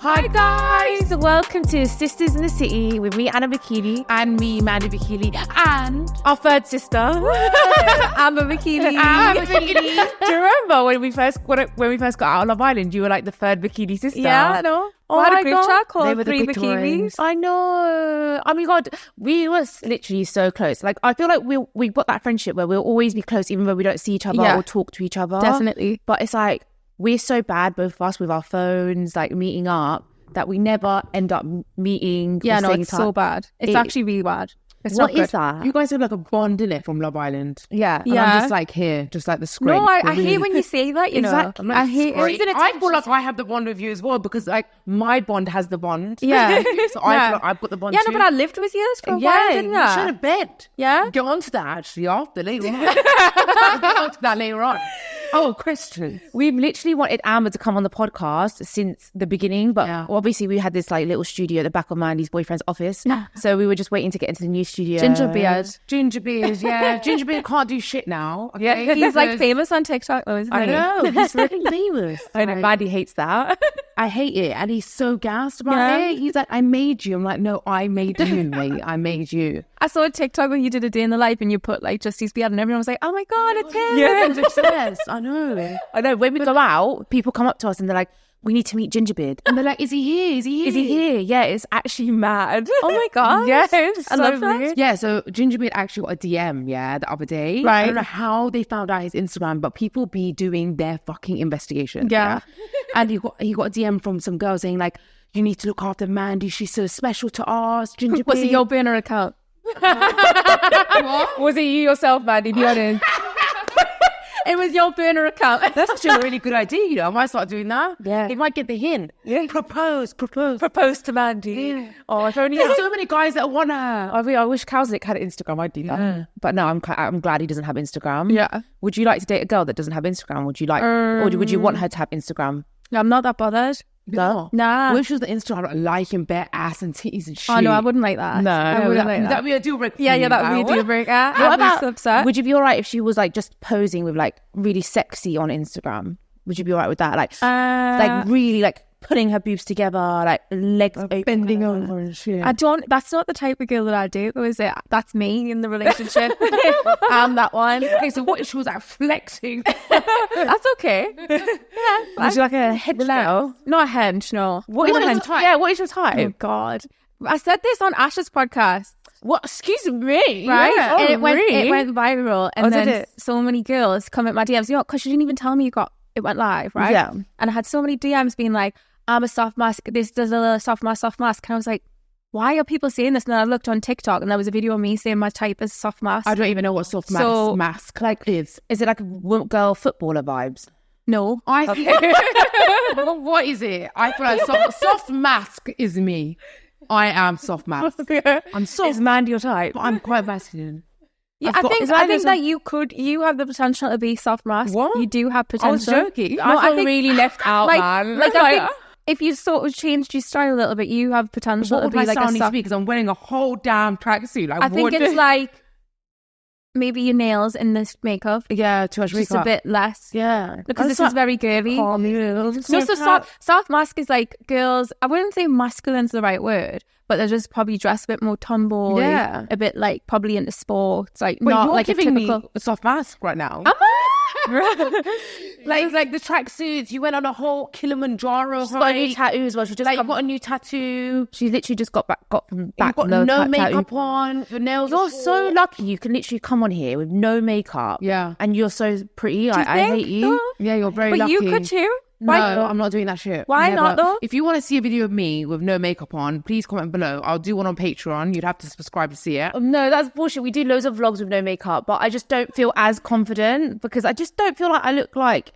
Hi guys, welcome to Sisters in the City with me, Anna Vakili, and me, Mandy Vakili, and our third sister, Amber Vakili. Do you remember when we first got out of Love Island? You were like the third Vakili sister. Yeah, I know. Oh I had my a group God. chat called They were the Three Victorians. Vakilis. I know. Oh my God, we were literally so close. Like I feel like we've got that friendship where we'll always be close, even though we don't see each other or talk to each other. Definitely. But it's like we're so bad, both of us, with our phones, like meeting up, that we never end up meeting. Yeah, or no, staying it's in so touch. bad. It's actually really bad. It's What not good. is that? you guys have like a bond in it from Love Island. Yeah. And I'm just like here, just like the screen. No, I hate when you say that, you know. Exactly. I hate it. I feel like I have the bond with you as well because like my bond has the bond. Yeah. So I feel like I've got the bond Yeah, too. no, but I lived with you for a while, didn't you I? should have bet. Yeah? Get on to that actually after later on. Get on to that later on. Oh, questions. We've literally wanted Amber to come on the podcast since the beginning, but obviously we had this like little studio at the back of Mandy's boyfriend's office. Yeah. So we were just waiting to get into the new studio. Gingerbeard. Gingerbeard, yeah. Gingerbeard can't do shit now. Okay? Yeah, he's like famous on TikTok though, isn't he? I know, he's really famous. I know, Mandy hates that. I hate it. And he's so gassed about it. He's like, I made you. I'm like, no, I made you, mate. I made you. I saw a TikTok when you did a day in the life and you put like Justice Beard and everyone was like, oh my God, it's him. Yeah. I'm obsessed. I know. I know, when we go out, people come up to us and they're like, we need to meet Gingerbeard. And they're like, is he here? Is he here? Is he here? Yeah, it's actually mad. Oh my God. Yeah, it's I so love that. weird. Yeah, so Gingerbeard actually got a DM, the other day. Right. I don't know how they found out his Instagram, but people be doing their fucking investigation. Yeah. And he got a DM from some girl saying like, you need to look after Mandy. She's so special to us. Gingerbeard. Was it your burner account? What? Was it you yourself, Mandy? Be honest. It was your burner account. That's actually a really good idea, you know. I might start doing that. Yeah. He might get the hint. Yeah. Propose. Propose to Mandy. Yeah. Oh, if only. There's so many guys that want her. I wish Kowsnick had Instagram. I'd do that. Yeah. But no, I'm glad he doesn't have Instagram. Yeah. Would you like to date a girl that doesn't have Instagram? Would you like, or would you want her to have Instagram? I'm not that bothered. No. Nah. What if she was the Instagram like, liking bare ass and titties and shit? Oh no, I wouldn't like that. No. I wouldn't like that. That'd be a deal breaker. Yeah, that would be a deal breaker. I'd be so upset. Would you be alright if she was like just posing with like really sexy on Instagram? Would you be alright with that? Like really like putting her boobs together, like legs open, bending over and shit. That's not the type of girl that I date though, is it? That's me in the relationship. I'm that one. Okay, so what if she was like flexing? That's okay. Would you like a hench girl? Not a hench, no. What is your type? Yeah, what is your type? Oh God. I said this on Ash's podcast. What? Excuse me. Right? Yeah. And Oh, it went really? viral. And did then it? so many girls come at my DMs, because she didn't even tell me it went live, right? Yeah. And I had so many DMs being like, I'm a soft mask, this does a little soft mask. And I was like, why are people saying this? And then I looked on TikTok and there was a video of me saying my type is soft mask. I don't even know what soft mask like is. Is it like girl footballer vibes? No. What is it? I feel like soft mask is me. I am soft mask. I'm soft. Is Mandy your type? But I'm quite masculine. Yeah, I think that you have the potential to be soft mask. What? You do have potential. I was joking. No, I feel really left out, man. Like I think if you sort of changed your style a little bit, you have potential What to would be my like style a need to soft. be? Because I'm wearing a whole damn tracksuit. Like, I think it's like maybe your nails in this makeup. Yeah, too much Just makeup. a bit less. Yeah. Because this is very curvy. No, so soft mask is like girls, I wouldn't say masculine's the right word, but they're just probably dressed a bit more tomboy. Yeah. A bit like probably into sports. Like Wait, not you're like a giving typical. me a soft mask right now. Am I? like the tracksuits, you went on a whole Kilimanjaro She's got a new hike. tattoo as well. She just Like, you've got a new tattoo. She literally just got from back. You've got no makeup on. Your nails. You're so lucky. You can literally come on here with no makeup. Yeah. And you're so pretty. I hate you. though? Yeah, you're very But lucky. you could too. No, Why? I'm not doing that shit. Why not, but though? If you want to see a video of me with no makeup on, please comment below. I'll do one on Patreon. You'd have to subscribe to see it. No, that's bullshit. We do loads of vlogs with no makeup, but I just don't feel as confident because I just don't feel like I look like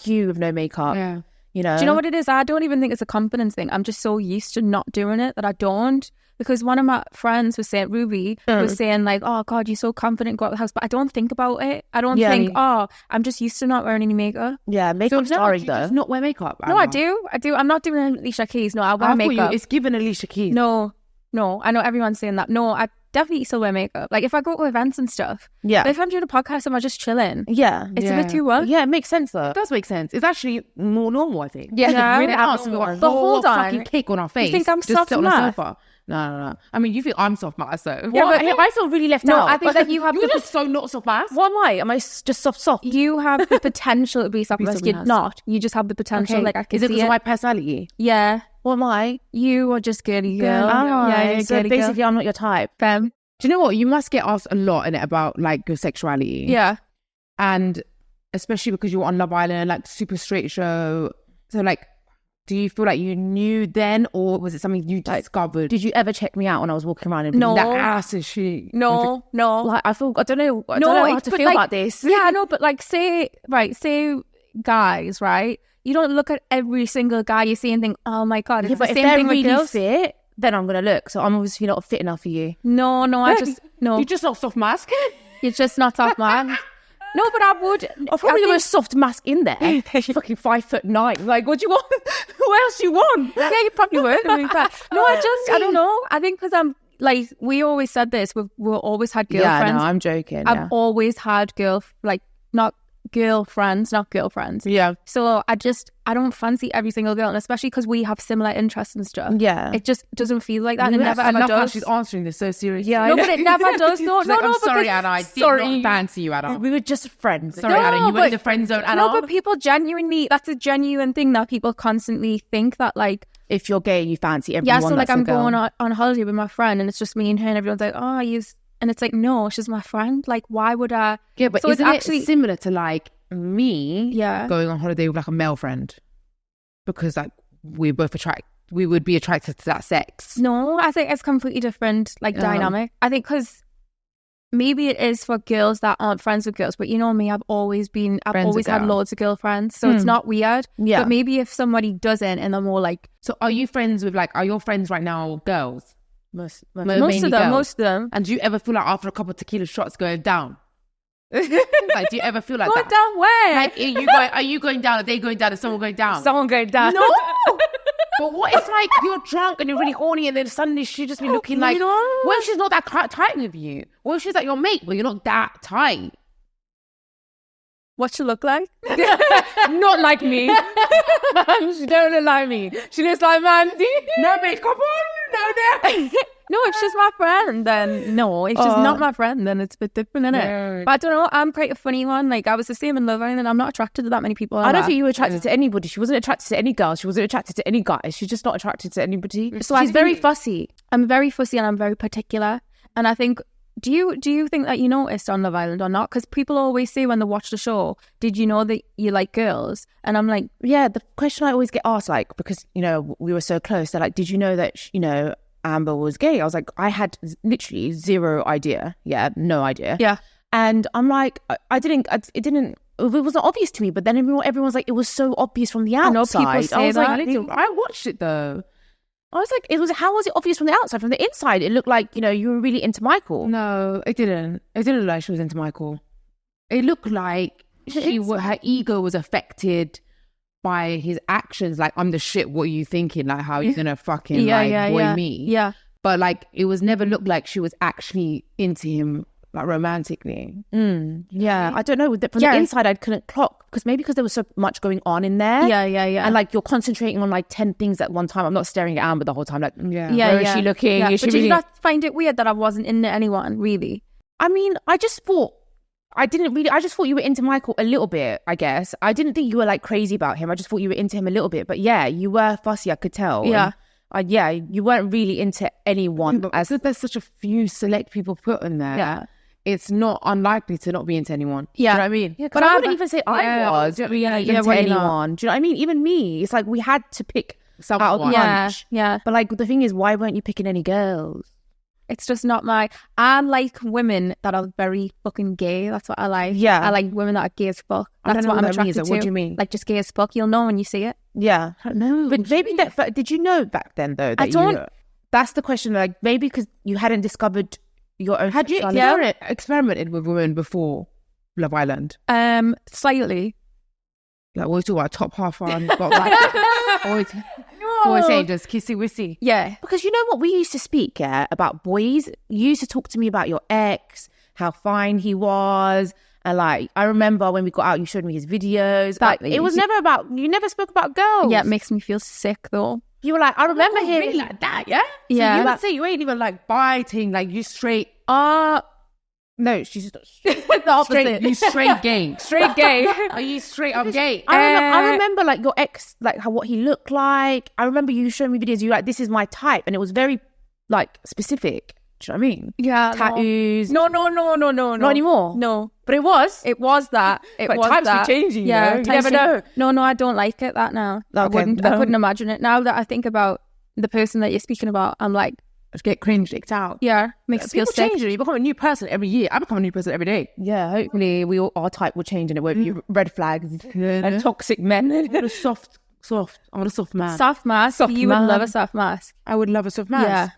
you with no makeup. Yeah. You know? Do you know what it is? I don't even think it's a confidence thing. I'm just so used to not doing it that I don't. Because one of my friends was saying, Ruby was saying like, oh God, you're so confident, go out the house. But I don't think about it. I don't think, I'm just used to not wearing any makeup. Yeah, makeup's boring though. Just not wear makeup. No, I do. I'm not doing Alicia Keys. No, I wear makeup. It's given Alicia Keys. No, I know everyone's saying that. No, definitely still wear makeup. Like if I go to events and stuff. Yeah. But if I'm doing a podcast and I'm just chilling, Yeah. it's a bit too much. Yeah, it makes sense though. It does make sense. It's actually more normal, I think. Yeah. Really else we got a But whole hold on. fucking cake on our face. You think I'm just soft sit on the math? sofa. No. I mean, you think I'm soft math, so. Yeah, What? but I feel really left No, out. I think that you have You're the just so not soft math. What am I? Am I just soft? you have the potential to be soft mask. You're soft-mask. not. You just have the potential. Like I can Is it see because it. of my personality? Yeah. What am I? You are just girly girl. Yeah, you're so girly basically girl. I'm not your type. Femme. Do you know what? You must get asked a lot in it about like your sexuality. Yeah. And especially because you were on Love Island, like super straight show. So like, do you feel like you knew then, or was it something you discovered? Did you ever check me out when I was walking around? And No. That ass is she? No. Like I don't know how to but feel like, about this. Yeah, I know, but like say guys, right? You don't look at every single guy you see and think, oh my God, it's Yeah, the but if same they're thing with really girls. fit, then I'm gonna look. So I'm obviously not fit enough for you. No, I just, no. You're just not soft mask. You're just not soft, man. No, but I would. I'm probably the most soft mask in there. Fucking 5'9". Like, what do you want? What else do you want? Yeah, you probably would. I mean, but no, I don't know. I think because I'm like, we always said this. We've always had girlfriends. Yeah, no, I'm joking. I've always had not girlfriends. Yeah. So I don't fancy every single girl, and especially because we have similar interests and stuff. Yeah. It just doesn't feel like that. It Yes, never I ever love how does. she's answering this so seriously. Yeah, No, but it never does. No, She's like, I'm sorry, because- Anna. I did not fancy you, Anna. We were just friends. Sorry, No, Anna. You were but- in the friend zone, Anna. No, but people genuinely, that's a genuine thing that people constantly think that like, If you're gay, you fancy everyone. yeah, so like that's a I'm girl. going on holiday with my friend and it's just me and her and everyone's like, oh, and it's like, no, she's my friend. Like, why would I? Yeah, but So it's isn't actually- it similar to like me Yeah. going on holiday with like a male friend? Because like we would be attracted to that sex. No, I think it's completely different, like dynamic. I think because maybe it is for girls that aren't friends with girls, but you know me, I've always Friends with had girls. loads of girlfriends, so it's not weird. Yeah. But maybe if somebody doesn't and they're more like, So are you friends with like, are your friends right now girls? Most Mainly most of girls. them. And do you ever feel like after a couple of tequila shots going down? Like, do you ever feel like Go that? down where? Like, are you going down? Are they going down? Is someone going down? Someone going down. No. But what if like you're drunk and you're really horny and then suddenly she just be looking like, No. what if she's not that tight with you? What if she's like your mate, but you're not that tight? What she look like? Not like me. She don't look like me. She looks like Mandy. No, babe, come on. No. No, if she's my friend, then no. If she's not my friend, then it's a bit different, innit? Yeah. But I don't know. I'm quite a funny one. Like I was the same in Love Island, and I'm not attracted to that many people. I don't think you were attracted to anybody. She wasn't attracted to any girls. She wasn't attracted to any guys. She's just not attracted to anybody. So She's very fussy. I'm very fussy and I'm very particular. And I think, do you think that you noticed on Love Island or not? Because people always say when they watch the show, did you know that you like girls? And I'm like, Yeah, the question I always get asked, like, because, you know, we were so close. They're like, did you know that, you know, Amber was gay? I was like, I had literally zero idea. Yeah, no idea. yeah. And I'm like, it wasn't obvious to me. But then everyone's like, it was so obvious from the outside. I know people say I was that. like, I watched it though. I was like, how was it obvious from the outside? From the inside, it looked like, you know, you were really into Michael. No, it didn't. It didn't look like she was into Michael. It looked like her ego was affected by his actions. Like, I'm the shit. What are you thinking? Like, how are you gonna fucking boy me? Yeah. But like, it was never looked like she was actually into him, like romantically. Yeah, I don't know. From the inside, I couldn't clock because there was so much going on in there. Yeah. And like you're concentrating on like 10 things at one time. I'm not staring at Amber the whole time. Like, Yeah. where is she looking? Yeah. Is But she did really? you not find it weird that I wasn't into anyone, really? I mean, I just thought I just thought you were into Michael a little bit. I guess I didn't think you were like crazy about him. I just thought you were into him a little bit. But yeah, you were fussy. I could tell. Yeah. And, you weren't really into anyone. But as there's such a few select people put in there. Yeah. It's not unlikely to not be into anyone. Yeah. Do you know what I mean? Yeah, but I wouldn't even say I was into well, you're anyone. Do you know what I mean? Even me. It's like we had to pick out of the Someone. bunch. Yeah. But like the thing is, why weren't you picking any girls? It's just not I like women that are very fucking gay. That's what I like. Yeah. I like women that are gay as fuck. I don't That's know what I'm what that means. attracted to. What do you mean? Like just gay as fuck. You'll know when you see it. Yeah. I don't know. But maybe but did you know back then though? That I don't- You, that's the question. Like maybe because you hadn't discovered your own. Had you sexuality. experimented with women before Love Island? Slightly. Like, always talk about top half on. Got like, always, No, What we're saying, just kissy wissy. Yeah. Because you know what? We used to speak, about boys. You used to talk to me about your ex, how fine he was. And like, I remember when we got out, you showed me his videos. Like, it was never about, you never spoke about girls. Yeah, it makes me feel sick though. You were like, I remember hearing really like that, yeah? Yeah. So you would say you ain't even like biting, like you straight. No, she's just The opposite. You straight gay. Straight gay. Are you straight up gay? I remember like your ex, like how what he looked like. I remember you showing me videos. You were like, this is my type, and it was very like specific. Do you know what I mean? Yeah. Tattoos. No. Not anymore. No. But it was. It was that. It But was times that. are changing, Yeah. you never know. No, I don't like it that now. I Okay, wouldn't. I couldn't imagine it. Now that I think about the person that you're speaking about, I'm like, Just get cringe, icked out. yeah, makes me feel People sick. change. You become a new person every year. I become a new person every day. Yeah, hopefully our type will change and it won't be red flags and toxic men. I want a soft. I want a soft man. Soft mask. Soft You man. would love a soft mask. I would love a soft mask. Yeah,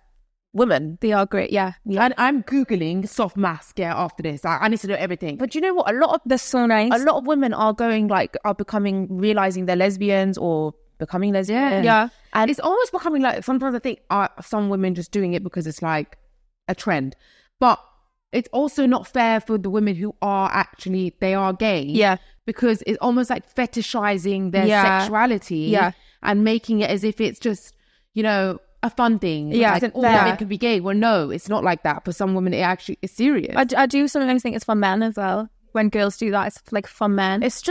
Women. they are great. Yeah. And I'm Googling soft mask after this. I need to know everything. But you know what? They're so nice. A lot of women are realizing they're lesbians or becoming lesbian. Yeah. And it's almost becoming like, sometimes I think some women just doing it because it's like a trend. But it's also not fair for the women who they are gay. Yeah. Because it's almost like fetishizing their sexuality. Yeah. And making it as if it's just, a fun thing. Yeah. Like, all women can be gay. Well, no, it's not like that. For some women, it actually is serious. I do sometimes think it's for men as well. When girls do that, it's like for men. It's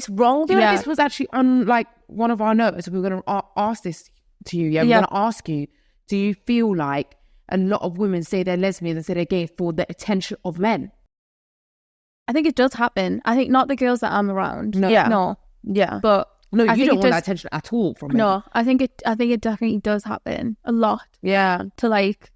wrong. I feel like this was actually on like one of our notes. We were going to ask this to you. Yeah, we're going to ask you, do you feel like a lot of women say they're lesbians and say they're gay for the attention of men? I think it does happen. I think not the girls that I'm around. No. Yeah. No. Yeah. But No, I you think don't it want does- that attention at all from men. no, I think it definitely does happen a lot Yeah. to like,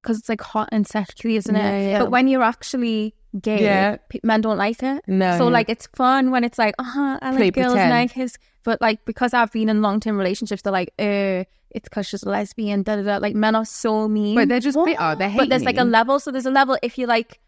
because it's like hot and sexually, isn't it? Yeah, yeah. But when you're actually gay, Yeah. men don't like it. No. So like it's fun when it's like, I Play like girls pretend. like his. But like because I've been in long-term relationships, they're like, it's because she's a lesbian. Da da da. Like men are so mean. But they're just bitter. They hate But there's like a you. level. So there's a level if you're like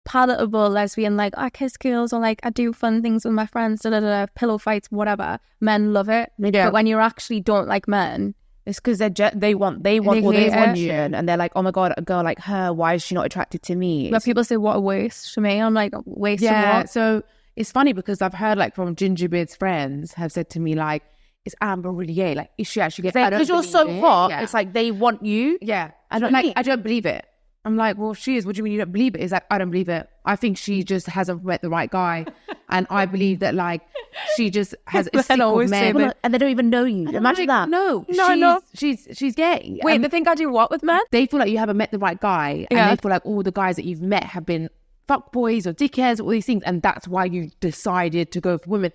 palatable lesbian, like I kiss girls or like I do fun things with my friends, da da da, pillow fights, whatever. Men love it. Yeah. But when you actually don't like men, It's because they want They all hate this it. attention, and they're like, oh my god, a girl like her, why is she not attracted to me? but people say what a waste to me. I'm like, waste of Yeah. what? So it's funny because I've heard like from Gingerbeard's friends have said to me like, is Amber really gay? Like, is she actually gay? Because you're so hot, Yeah. it's like they want you. Yeah. I don't like. I don't believe it. I'm like, well, she is. What do you mean you don't believe it? It's like, I don't believe it. I think she just hasn't met the right guy. And I believe that like she just has a sick of always say men. And they don't even know you. Imagine that. No, No. she's gay. Wait, And they think I do what with men? they feel like you haven't met the right guy. And Yeah. they feel like all the guys that you've met have been fuckboys or dickheads, all these things. And that's why you decided to go for women.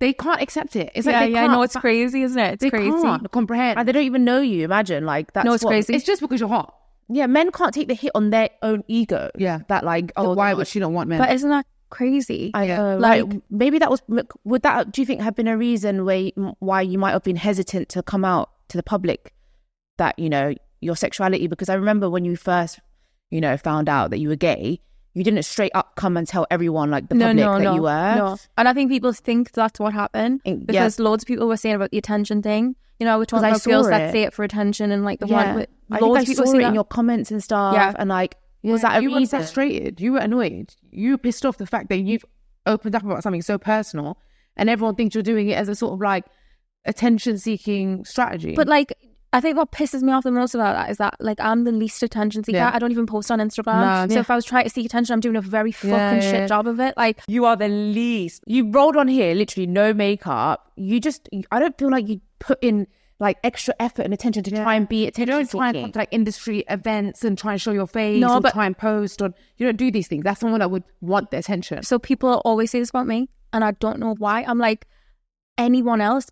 They can't accept it. It's like they can't. no, it's crazy, isn't it? It's They crazy. can't comprehend. And they don't even know you. Imagine like that's No, it's crazy. It's just because you're hot. Yeah, men can't take the hit on their own ego. Yeah. That like, Oh, oh, why would she not want men? But isn't that crazy? I know. Like- Like maybe that was. Would that? Do you think have been a reason why you might have been hesitant to come out to the public that your sexuality? Because I remember when you first found out that you were gay, you didn't straight up come and tell everyone like the public that you were. No. And I think people think that's what happened Yeah. because loads of people were saying about the attention thing. We're talking I about saw girls that it. say it for attention and like the Yeah. one with I think I loads of people saw say it that. in your comments and stuff. Yeah. And like, was that a you were reason? frustrated? You were annoyed. You were pissed off the fact that you've opened up about something so personal and everyone thinks you're doing it as a sort of like attention-seeking strategy. But like, I think what pisses me off the most about that is that like I'm the least attention seeker. Yeah. I don't even post on Instagram. No, so if I was trying to seek attention, I'm doing a very fucking shit job of it. Like, You are the least. You rolled on here, literally no makeup. I don't feel like you put in like extra effort and attention to try and be you attention don't try and come to like industry events and try and show your face No, or but- try and post on. You don't do these things. That's someone that would want the attention. so people always say this about me and I don't know why. I'm like,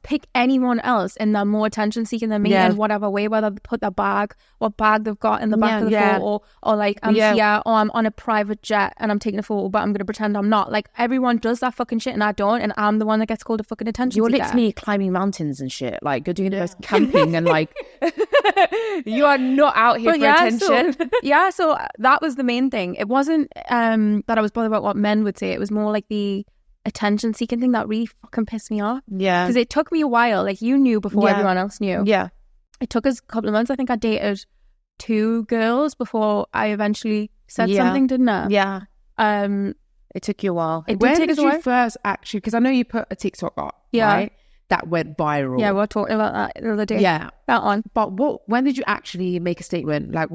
pick anyone else and they're more attention seeking than me Yeah. in whatever way, whether they put what bag they've got in the back of the Yeah. photo or like I'm here or I'm on a private jet and I'm taking a photo but I'm gonna pretend I'm not. Like everyone does that fucking shit and I don't, and I'm the one that gets called a fucking attention You're seeker. literally climbing mountains and shit. Like you're doing those camping and like you are not out here But for attention. So that was the main thing. It wasn't that I was bothered about what men would say. It was more like the attention seeking thing that really fucking pissed me off. Yeah. Because it took me a while. Like, you knew before Yeah. everyone else knew. Yeah. It took us a couple of months. I think I dated 2 girls before I eventually said Yeah. something, didn't I? Yeah. Um, It took you a while. it When did take did us a you while. first actually, because I know you put a TikTok up, Yeah. right? That went viral. Yeah, we were talking about that the other day. Yeah. That one. But when did you actually make a statement? Like,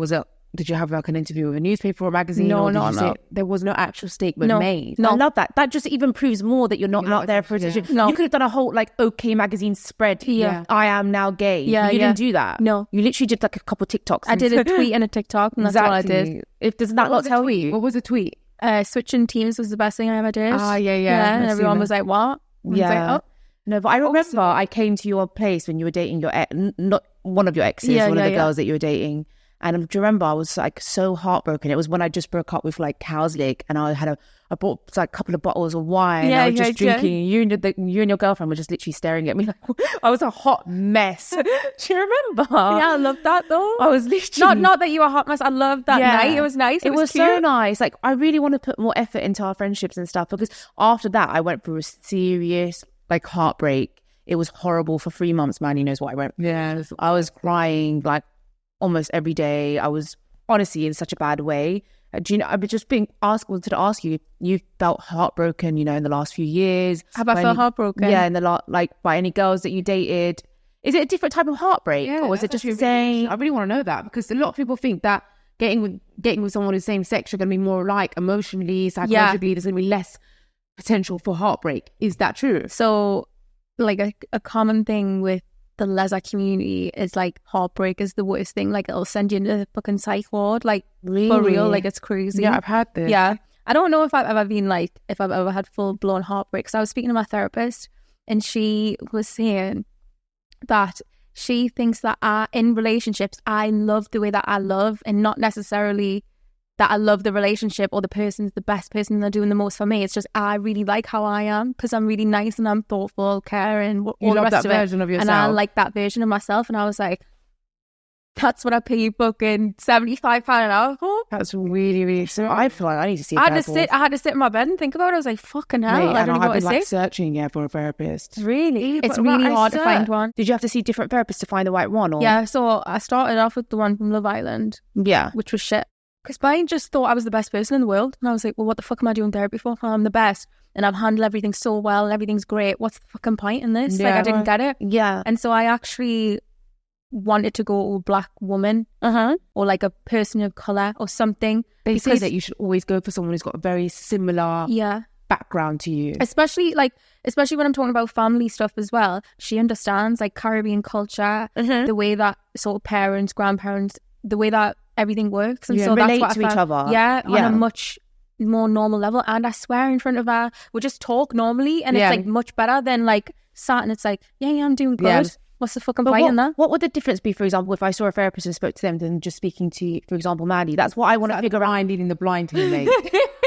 did you have like an interview with a newspaper or a magazine? No, or did no, you no. say there was no actual statement No. made? No. I love that. That just even proves more that you're not out there for Yeah. attention. No. You could have done a whole like OK magazine spread. Yeah. I am now gay. Yeah, But you yeah. didn't do that. No. You literally did like a couple TikToks. I did a tweet and a TikTok, and that's all I did. If does that not tell you? What was the tweet? Switching teams was the best thing I ever did. Ah, yeah. And I've everyone seen was like, what? And I was Yeah. like, oh. No, but I remember I came to your place when you were dating your ex, not one of your exes, Yeah, one of yeah, the yeah. girls that you were dating. And do you remember I was like so heartbroken. It was when I just broke up with like Cow's Leg, and I bought like a couple of bottles of wine. Yeah, I was just yeah, drinking. And you and your girlfriend were just literally staring at me like I was a hot mess. Do you remember? Yeah, I love that though. I was literally Not that you were a hot mess. I loved that Yeah. night. It was nice. It was cute. so nice. Like I really want to put more effort into our friendships and stuff, because after that I went through a serious like heartbreak. It was horrible for 3 months. Man, he knows what I went. Yeah. I was crying like almost every day. I was honestly in such a bad way. Do you know? I've just wanted to ask you. You felt heartbroken, in the last few years. Have I felt heartbroken? Yeah, in the like by any girls that you dated. Is it a different type of heartbreak, or was it just the same? I really want to know that, because a lot of people think that getting with someone who's same sex, you're going to be more like emotionally, psychologically, there's going to be less potential for heartbreak. Is that true? So, like a common thing with the lesbian community is like heartbreak is the worst thing. Like it'll send you into the fucking psych ward. Like for real, like it's crazy. Yeah, I've had this. Yeah. I don't know if I've ever had full blown heartbreak. So I was speaking to my therapist, and she was saying that she thinks that in relationships, I love the way that I love, and not necessarily that I love the relationship or the person's the best person and they're doing the most for me. It's just I really like how I am, because I'm really nice and I'm thoughtful, caring, all You the love rest that of it. version of yourself. And I like that version of myself. And I was like, that's what I pay you fucking £75 an hour for. That's really, really. So I feel like I need to see. I had to sit in my bed and think about it. I was like, fucking hell, I don't know what to say. Searching for a therapist. Really? It's But really I hard to find one. Did you have to see different therapists to find the right one? Or? Yeah, so I started off with the one from Love Island, Yeah. which was shit. Because I just thought I was the best person in the world. And I was like, well, what the fuck am I doing therapy for? I'm the best. And I've handled everything so well and everything's great. What's the fucking point in this? Yeah, like, I didn't right. get it. Yeah. And so I actually wanted to go to a black woman Uh-huh. or like a person of colour or something. They say Because- that you should always go for someone who's got a very similar Yeah. background to you. Especially when I'm talking about family stuff as well. She understands like Caribbean culture, Mhm. the way that sort of parents, grandparents, the way that everything works. And Yeah, so that's relate what to I each found- other. Yeah, on Yeah. a much more normal level. And I swear in front of her, we'll just talk normally and Yeah. it's like much better than like sat and it's like, yeah, I'm doing good. Yeah. What's the fucking But point in that? what would the difference be, for example, if I saw a therapist and spoke to them than just speaking to, for example, Maddie? That's what I want to figure out. I'm leading the blind here, mate.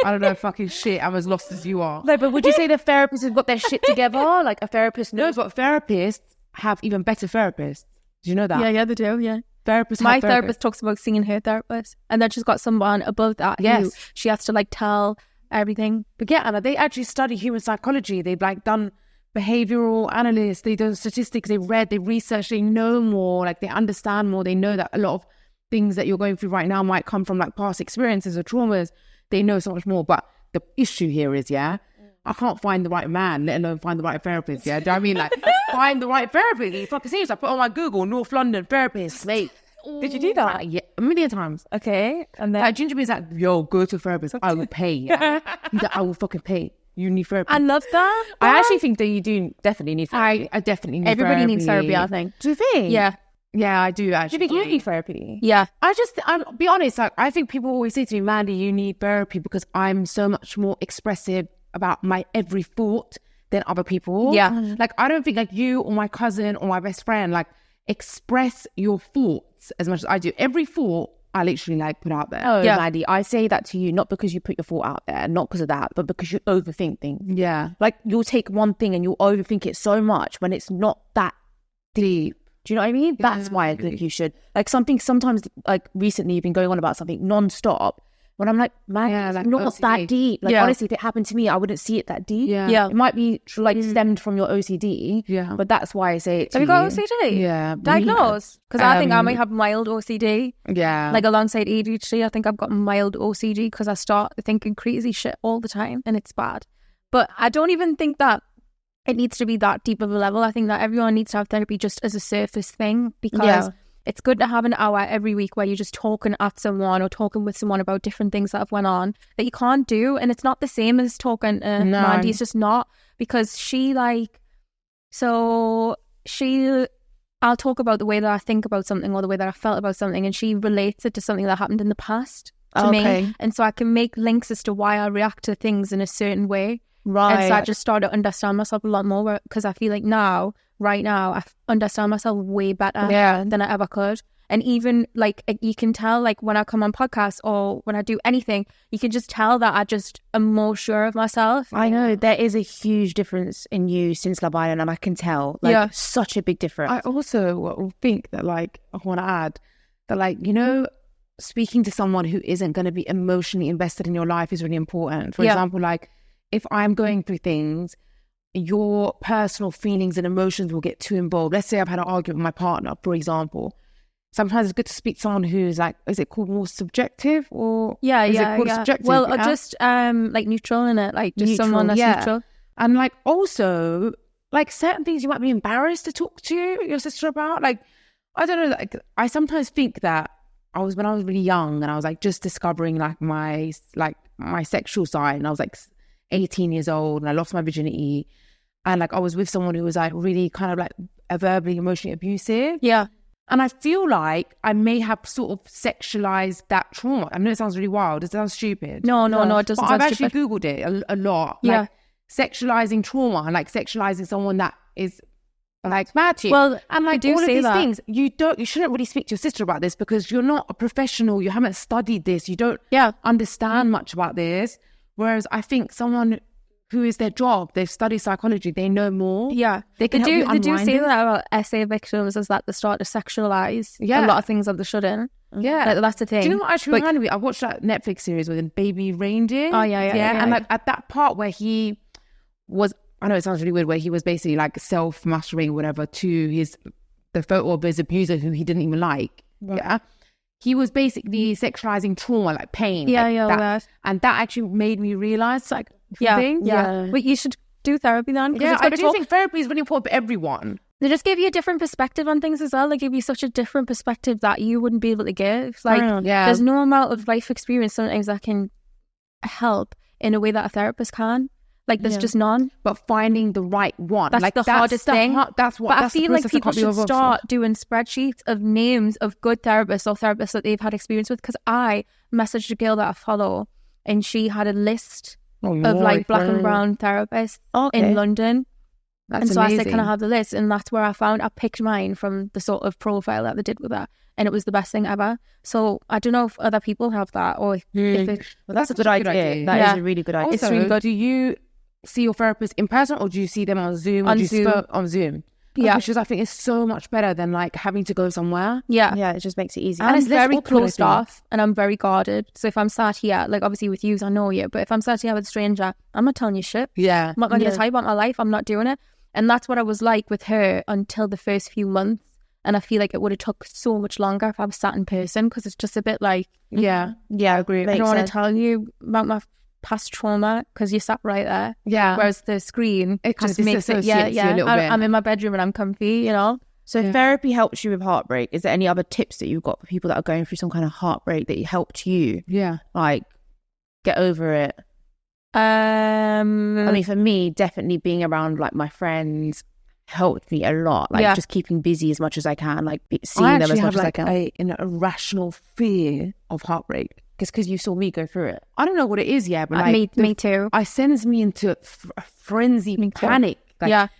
I don't know fucking shit. I'm as lost as you are. No, but would you say the therapists have got their shit together? Like a therapist No, knows but therapists have even better therapists. Do you know that? Yeah, they do, yeah. Therapists My have therapist talks about seeing her therapist, and then she's got someone above that who Yes. she has to like tell everything. But yeah, Anna, they actually study human psychology. They've like done behavioral analysts. They do statistics. They read, they research, they know more. Like they understand more. They know that a lot of things that you're going through right now might come from like past experiences or traumas. They know so much more. But the issue here is, I can't find the right man, let alone find the right therapist. Yeah, do you know what I mean? Like, find the right therapist. You fucking serious? I put on my Google North London therapist, mate. Did you do that? Yeah, a million times. Okay, and then Like, Ginger B's like, yo, go to a therapist. I will pay. Yeah, He's like, I will fucking pay. You need therapy. I love that. I actually think that you do definitely need therapy. I definitely need Everybody needs therapy, I think. Do you think? Yeah, Yeah, I do Do you actually. think you need therapy? yeah. I'll be honest, like, I think people always say to me, Mandy, you need therapy because I'm so much more expressive about my every thought than other people. Yeah. Like, I don't think like you or my cousin or my best friend, like, express your thoughts as much as I do. Every thought I literally like put out there. Oh, Yeah. Maddie, I say that to you not because you put your thought out there, not because of that, but because you overthink things. Yeah. Like you'll take one thing and you'll overthink it so much when it's not that deep. Do you know what I mean? That's why I think you should. Like sometimes like recently you've been going on about something non-stop When I'm like, man, Yeah, like it's not OCD. that deep. Like, Yeah. honestly, if it happened to me, I wouldn't see it that deep. Yeah. It might be like stemmed from your OCD. Yeah. But that's why I say it to Have you got OCD? Yeah. Diagnosed? Because I think I might have mild OCD. Yeah. Like alongside ADHD, I think I've got mild OCD because I start thinking crazy shit all the time and it's bad. But I don't even think that it needs to be that deep of a level. I think that everyone needs to have therapy just as a surface thing, because it's good to have an hour every week where you're just talking at someone or talking with someone about different things that have went on that you can't do. And it's not the same as talking to Mandy. It's just not, because I'll talk about the way that I think about something or the way that I felt about something, and she relates it to something that happened in the past to me. And so I can make links as to why I react to things in a certain way. Right. And so I just started to understand myself a lot more, because I feel like right now, I understand myself way better than I ever could. And even like you can tell, like when I come on podcasts or when I do anything, you can just tell that I just am more sure of myself. I know there is a huge difference in you since Love Island, and I can tell, like, such a big difference. I also think that, like, I want to add that, like, you know, speaking to someone who isn't going to be emotionally invested in your life is really important. For example, like, if I'm going through things, your personal feelings and emotions will get too involved. Let's say I've had an argument with my partner, for example. Sometimes it's good to speak to someone who's like, is it called more subjective or is it called subjective? Well, just like neutral in it, like just someone that's neutral. And like also, like certain things you might be embarrassed to talk to your sister about. Like, I don't know, like I sometimes think that when I was really young and I was like just discovering like my sexual side, and I was like 18 years old and I lost my virginity, and like I was with someone who was like really kind of like verbally, emotionally abusive. Yeah. And I feel like I may have sort of sexualized that trauma. I know it sounds really wild. It sounds stupid. No, it doesn't. But I've actually Googled it a lot. Yeah. Like sexualizing trauma and like sexualizing someone that is like mad to you. Well, and like do all of say these that. things, you shouldn't really speak to your sister about this, because you're not a professional. You haven't studied this. You don't understand much about this. Whereas I think someone who is their job, they've studied psychology, they know more. Yeah. They can help you They do unwind say it. that about SA victims, is that they start to sexualize a lot of things that they shouldn't. Yeah. Like, that's the thing. Do you know what actually reminded me? I watched that Netflix series with Baby Reindeer. Oh, yeah. And like at that part where he was, I know it sounds really weird, where he was basically like self-masturbating or whatever to the photo of his abuser who he didn't even like. Right. Yeah. He was basically sexualizing trauma, like pain. And that actually made me realize like things. Yeah. But you should do therapy then. Yeah, I do think therapy is really important for everyone. They just give you a different perspective on things as well. They give you such a different perspective that you wouldn't be able to give. Like, there's no amount of life experience sometimes that can help in a way that a therapist can. Like, there's just none. But finding the right one. That's like, the hardest thing. But I feel like people should start doing spreadsheets of names of good therapists or therapists that they've had experience with. Because I messaged a girl that I follow, and she had a list of like black and brown therapists in London. That's so amazing. I said, can I have the list? And that's where I picked mine from the sort of profile that they did with her. And it was the best thing ever. So I don't know if other people have that, or if it... Well, that's a good idea. That is a really good idea. Also, it's really good. Do you see your therapist in person, or do you see them on Zoom? On Zoom. On Zoom. Yeah. Which is, I think, is so much better than like having to go somewhere. Yeah. It just makes it easy. And it's less very awkward, closed off, and I'm very guarded. So if I'm sat here, like obviously with you, I know you, but if I'm sat here with a stranger, I'm not telling you shit. Yeah. I'm not going to tell you about my life. I'm not doing it. And that's what I was like with her until the first few months. And I feel like it would have took so much longer if I was sat in person, because it's just a bit like, Yeah, I agree. I don't want to tell you about my past trauma because you sat right there. Yeah. Whereas the screen, It just kind of makes it, disassociates you a little bit. I'm in my bedroom and I'm comfy, you know? So therapy helps you with heartbreak. Is there any other tips that you've got for people that are going through some kind of heartbreak that helped you? Yeah. Like, get over it? I mean, for me, definitely being around like my friends helped me a lot. Like just keeping busy as much as I can, like seeing them as much as I can. An irrational fear of heartbreak. Just because you saw me go through it. I don't know what it is yet, but like me too. It sends me into a frenzy, panic. Like,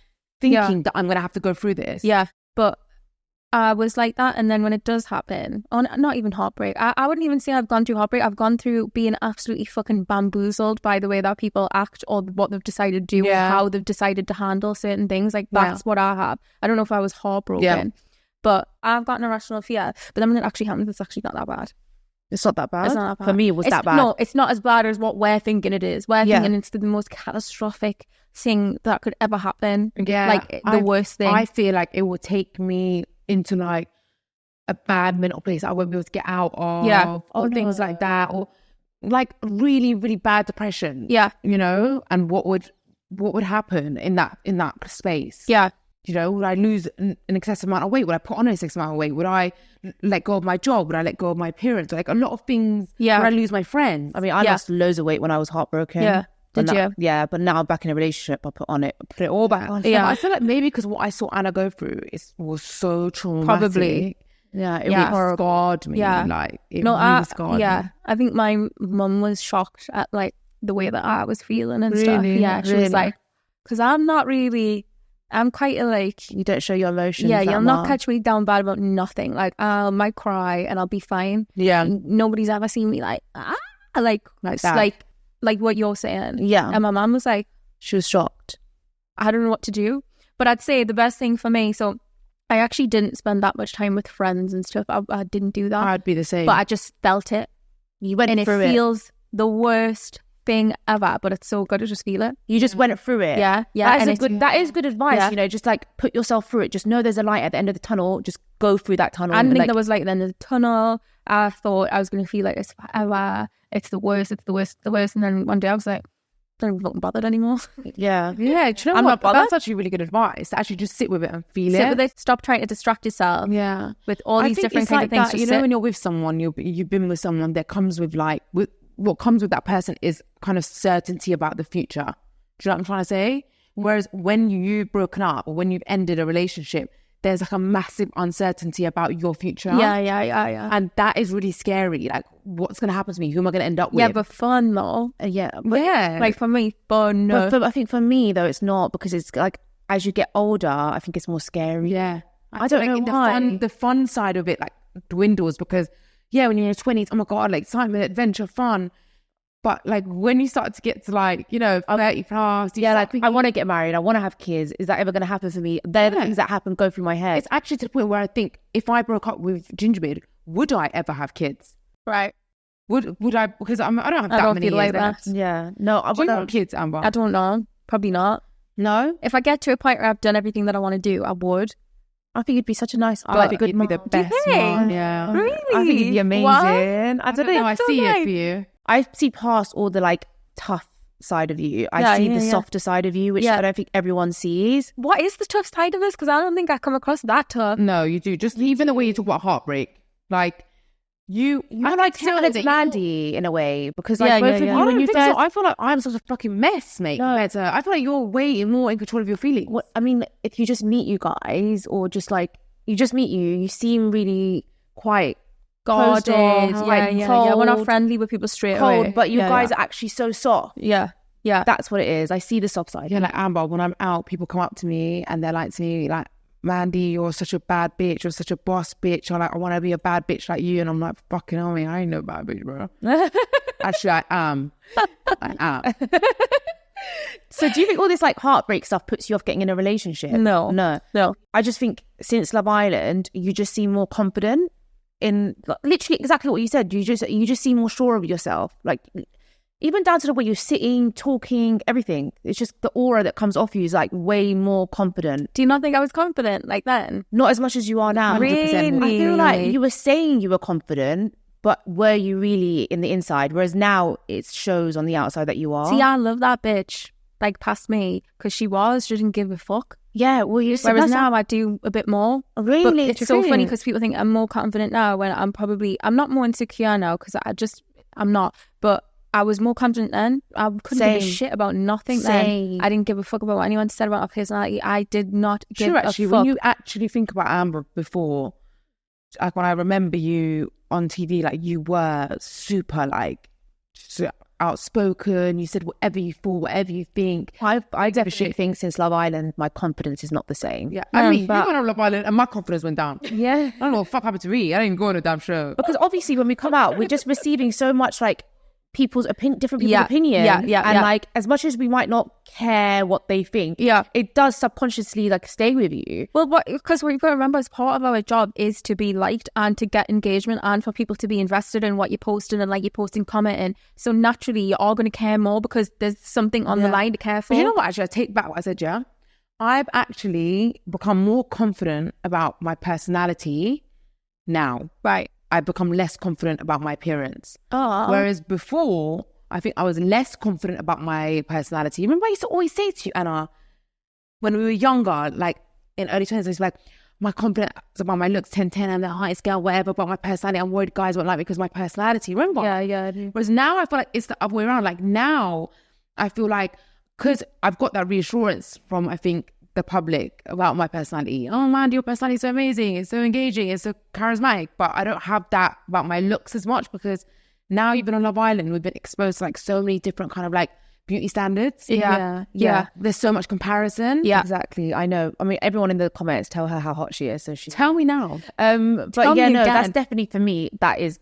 thinking that I'm going to have to go through this. Yeah, but I was like that, and then when it does happen, not even heartbreak, I wouldn't even say I've gone through heartbreak. I've gone through being absolutely fucking bamboozled by the way that people act, or what they've decided to do, or how they've decided to handle certain things. Like, that's what I have. I don't know if I was heartbroken, but I've got an irrational fear. But then when it actually happens, it's actually not that bad. It's not that bad. It's not that bad. For me, it was that bad. No, it's not as bad as what we're thinking it is. We're thinking it's the most catastrophic thing that could ever happen. Yeah. Like the worst thing. I feel like it will take me into like a bad mental place I won't be able to get out of. Or things like that. Or like really, really bad depression. Yeah. You know? And what would happen in that space? Yeah. You know, would I lose an excessive amount of weight? Would I put on an excessive amount of weight? Would I let go of my job? Would I let go of my parents? Like a lot of things. Yeah. Would I lose my friends? I mean, I lost loads of weight when I was heartbroken. Yeah. Did you? Yeah, but now I'm back in a relationship. I put it all back on. Yeah. I feel like maybe because what I saw Anna go through was so traumatic. Probably. Yeah, it really scarred me. Yeah. Like it really scarred me. Yeah. I think my mum was shocked at like the way that I was feeling and stuff. Yeah. She was like, because I'm quite like, you don't show your emotions. Yeah, you'll not catch me down bad about nothing. Like I might cry and I'll be fine. Yeah. Nobody's ever seen me like that. Like what you're saying. Yeah. And my mum was like, she was shocked. I don't know what to do. But I'd say the best thing for me, so I actually didn't spend that much time with friends and stuff. I didn't do that. I'd be the same. But I just felt it. You went and through it. And it feels the worst thing ever, but it's so good to just feel it. You just went through it. Yeah. That is good advice. Yeah. You know, just like put yourself through it. Just know there's a light at the end of the tunnel. Just go through that tunnel. I didn't think there was light at the end of the tunnel. I thought I was going to feel like this forever. It's the worst. And then one day I was like, I don't even fucking bothered anymore. Yeah. Yeah. Do you know I'm what? not bothered. That's actually really good advice. To actually just sit with it and feel Sit it. with it. Stop trying to distract yourself. Yeah. With all these different kind of things. That, you know, when you're with someone, you've been with someone that comes with like, what comes with that person is kind of certainty about the future. Do you know what I'm trying to say? Whereas when you've broken up or when you've ended a relationship, there's like a massive uncertainty about your future. Yeah. And that is really scary. Like, what's going to happen to me? Who am I going to end up with? Yeah, but fun though. Like for me, fun. No. But I think for me though, it's not, because it's like as you get older, I think it's more scary. Yeah. I don't know why. The fun side of it like dwindles because when you're in your 20s, oh my God, like excitement, adventure, fun. But like when you start to get to like, 30 plus, I want to get married. I want to have kids. Is that ever going to happen for me? They're the things that go through my head. It's actually to the point where I think if I broke up with Gingerbeard, would I ever have kids? Right. Would I? Because I don't have that many years like left. that. Yeah. No, I do you want kids, Amber? I don't know. Probably not. No. If I get to a point where I've done everything that I want to do, I would. I think you'd be such a nice, good mom. You'd be the best mom. Yeah. Really? I think you'd be amazing. What? I don't know. I see it for you. I see past all the like tough side of you. I see the softer side of you, which I don't think everyone sees. What is the tough side of this? Because I don't think I come across that tough. No, you do. Just even the way you talk about heartbreak, like you I like similar to Mandy in a way, because like both of you, when you first, so. I feel like I'm such a fucking mess, mate. No. I feel like you're way more in control of your feelings. What I mean, if you just meet you guys, or just like you seem really quite guarded. Cold, we're not friendly with people straight away. But you guys are actually so soft. Yeah. That's what it is. I see the soft side. Yeah, like Amber, when I'm out, people come up to me and they're like to me, like, Mandy, you're such a bad bitch, you're such a boss bitch, or like, I want to be a bad bitch like you. And I'm like, fucking hell, me, I ain't no bad bitch, bro. Actually, I am. So do you think all this like heartbreak stuff puts you off getting in a relationship? No. I just think since Love Island, you just seem more confident in literally exactly what you said. You just seem more sure of yourself. Like even down to the way you're sitting, talking, everything. It's just the aura that comes off you is like way more confident. Do you not think I was confident like then? Not as much as you are now. 100%. Really? I feel like you were saying you were confident, but were you really in the inside? Whereas now it shows on the outside that you are. See, I love that bitch. Like past me, because she didn't give a fuck. Yeah, well, whereas now I do a bit more. Really? But it's so funny because people think I'm more confident now when I'm not more insecure now because I'm not. But I was more confident then. I couldn't give a shit about nothing then. I didn't give a fuck about what anyone said about my personality. I did not give a fuck. When you actually think about Amber before, like when I remember you on TV, like you were super like outspoken. You said whatever you thought, whatever you think. I definitely think since Love Island, my confidence is not the same. Yeah, I mean, you went on Love Island and my confidence went down. Yeah, I don't know what the fuck happened to me. I didn't even go on a damn show. Because obviously, when we come out, we're just receiving so much like people's different people's opinions. And like, as much as we might not care what they think, it does subconsciously like stay with you. Well, because what you've got to remember is part of our job is to be liked and to get engagement and for people to be invested in what you're posting and like you're posting, commenting. So naturally, you're all going to care more because there's something on the line to care for. But you know what? Actually, I take back what I said. Yeah, I've actually become more confident about my personality now. Right. I've become less confident about my appearance. Oh. Whereas before, I think I was less confident about my personality. Remember, I used to always say to you, Anna, when we were younger, like in early 20s, I was like, my confidence about my looks, 10-10, I'm the highest girl, whatever, but my personality, I'm worried guys won't like me because of my personality. Remember? Yeah, I do. Whereas now I feel like it's the other way around. Like now, I feel like, because I've got that reassurance from, I think, the public about my personality. Oh man, your personality is so amazing, it's so engaging, it's so charismatic. But I don't have that about my looks as much because now you've been on Love Island, we've been exposed to like so many different kind of like beauty standards. Yeah. There's so much comparison. Yeah, exactly. I know. I mean, everyone in the comments tell her how hot she is, so she tell me now. But tell yeah, me no, again. that's definitely for me. That is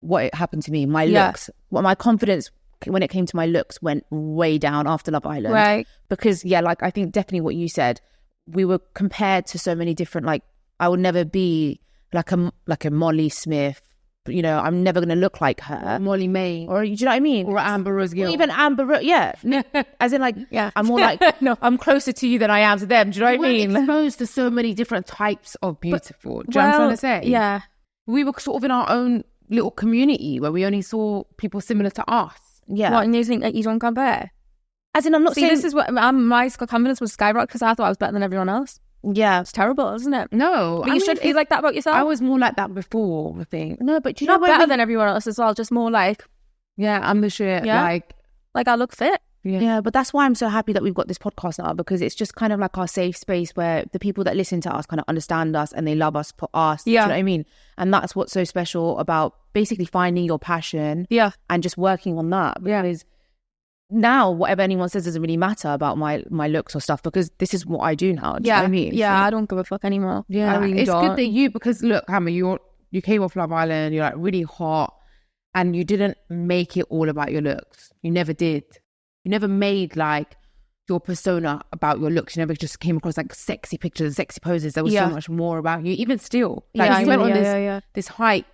what it happened to me. My looks, my confidence when it came to my looks went way down after Love Island. Right. Because like I think definitely what you said, we were compared to so many different, like I would never be like a Molly Smith, you know, I'm never going to look like her. Molly May. Or, do you know what I mean? Or Amber Gill. Or even Amber, as in like, I'm more like, no, I'm closer to you than I am to them. Do you know what I mean? We're exposed to so many different types of beautiful. Do you know what I'm trying to say? Yeah. We were sort of in our own little community where we only saw people similar to us. Yeah. What, and you think like you don't compare? As in, I'm not saying... this is what my confidence was skyrocketed because I thought I was better than everyone else. Yeah. It's terrible, isn't it? No. But you should feel like that about yourself. I was more like that before, I think. No, but do you know not better than everyone else as well, just more like... Yeah, I'm the shit. Yeah. Like I look fit. Yeah, but that's why I'm so happy that we've got this podcast now, because it's just kind of like our safe space where the people that listen to us kind of understand us and they love us for us. Do you know what I mean? And that's what's so special about basically finding your passion and just working on that. Because now whatever anyone says doesn't really matter about my looks or stuff, because this is what I do now. Do you know what I mean? Yeah, I don't give a fuck anymore. Yeah, I really it's don't. good that because look, Hammer, you came off Love Island, you're like really hot, and you didn't make it all about your looks. You never did. You never made like your persona about your looks. You never just came across like sexy pictures, sexy poses. There was so much more about you. Even still, like you went on this hike.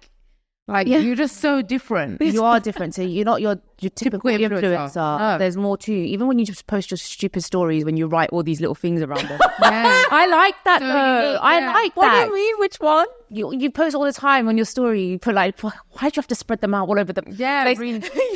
Like you're just so different. You are different. So you're not your typical influencer. Oh. There's more to you. Even when you just post your stupid stories, when you write all these little things around them. I like that though. I like that. What do you mean? Which one? You post all the time on your story. You put like, why do you have to spread them out all over them? Yeah.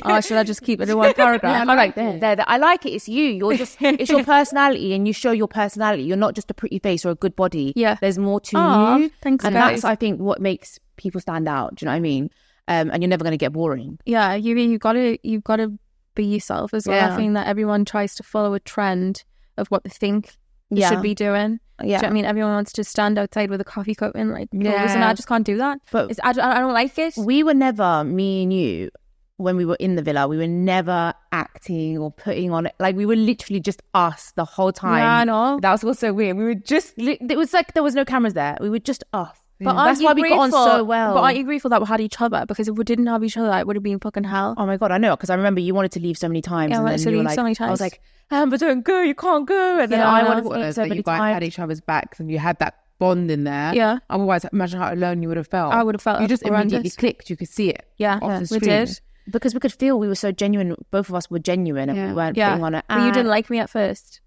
Oh, should I just keep it in one paragraph? I like that. I like it. It's you. You're just it's your personality, and you show your personality. You're not just a pretty face or a good body. Yeah. There's more to you. Thanks, and guys. that's I think what makes people stand out. Do you know what I mean? And you're never going to get boring. Yeah, you gotta be yourself as well. I think that everyone tries to follow a trend of what they think you should be doing. Yeah, do you know what I mean, everyone wants to stand outside with a coffee cup and like pose, and I just can't do that. But I don't like it. We were never, me and you, when we were in the villa, we were never acting or putting on it. Like we were literally just us the whole time. Yeah, I know. That was what's so weird. We were just. It was like there was no cameras there. We were just us. But that's why we got on so well. But aren't you grateful that we had each other? Because if we didn't have each other, it would have been fucking hell. Oh my God, I know. Because I remember you wanted to leave so many times. Yeah, and then you were like, so many times. I was like, Amber, don't go. You can't go. And then I wanted to leave so many you guys times. had each other's backs and you had that bond in there. Yeah. Otherwise, imagine how alone you would have felt. I would have felt You just horrendous. immediately clicked. You could see it. Yeah, off the we screen. did. Because we could feel we were so genuine. Both of us were genuine, and we weren't putting on it. But you didn't like me at first.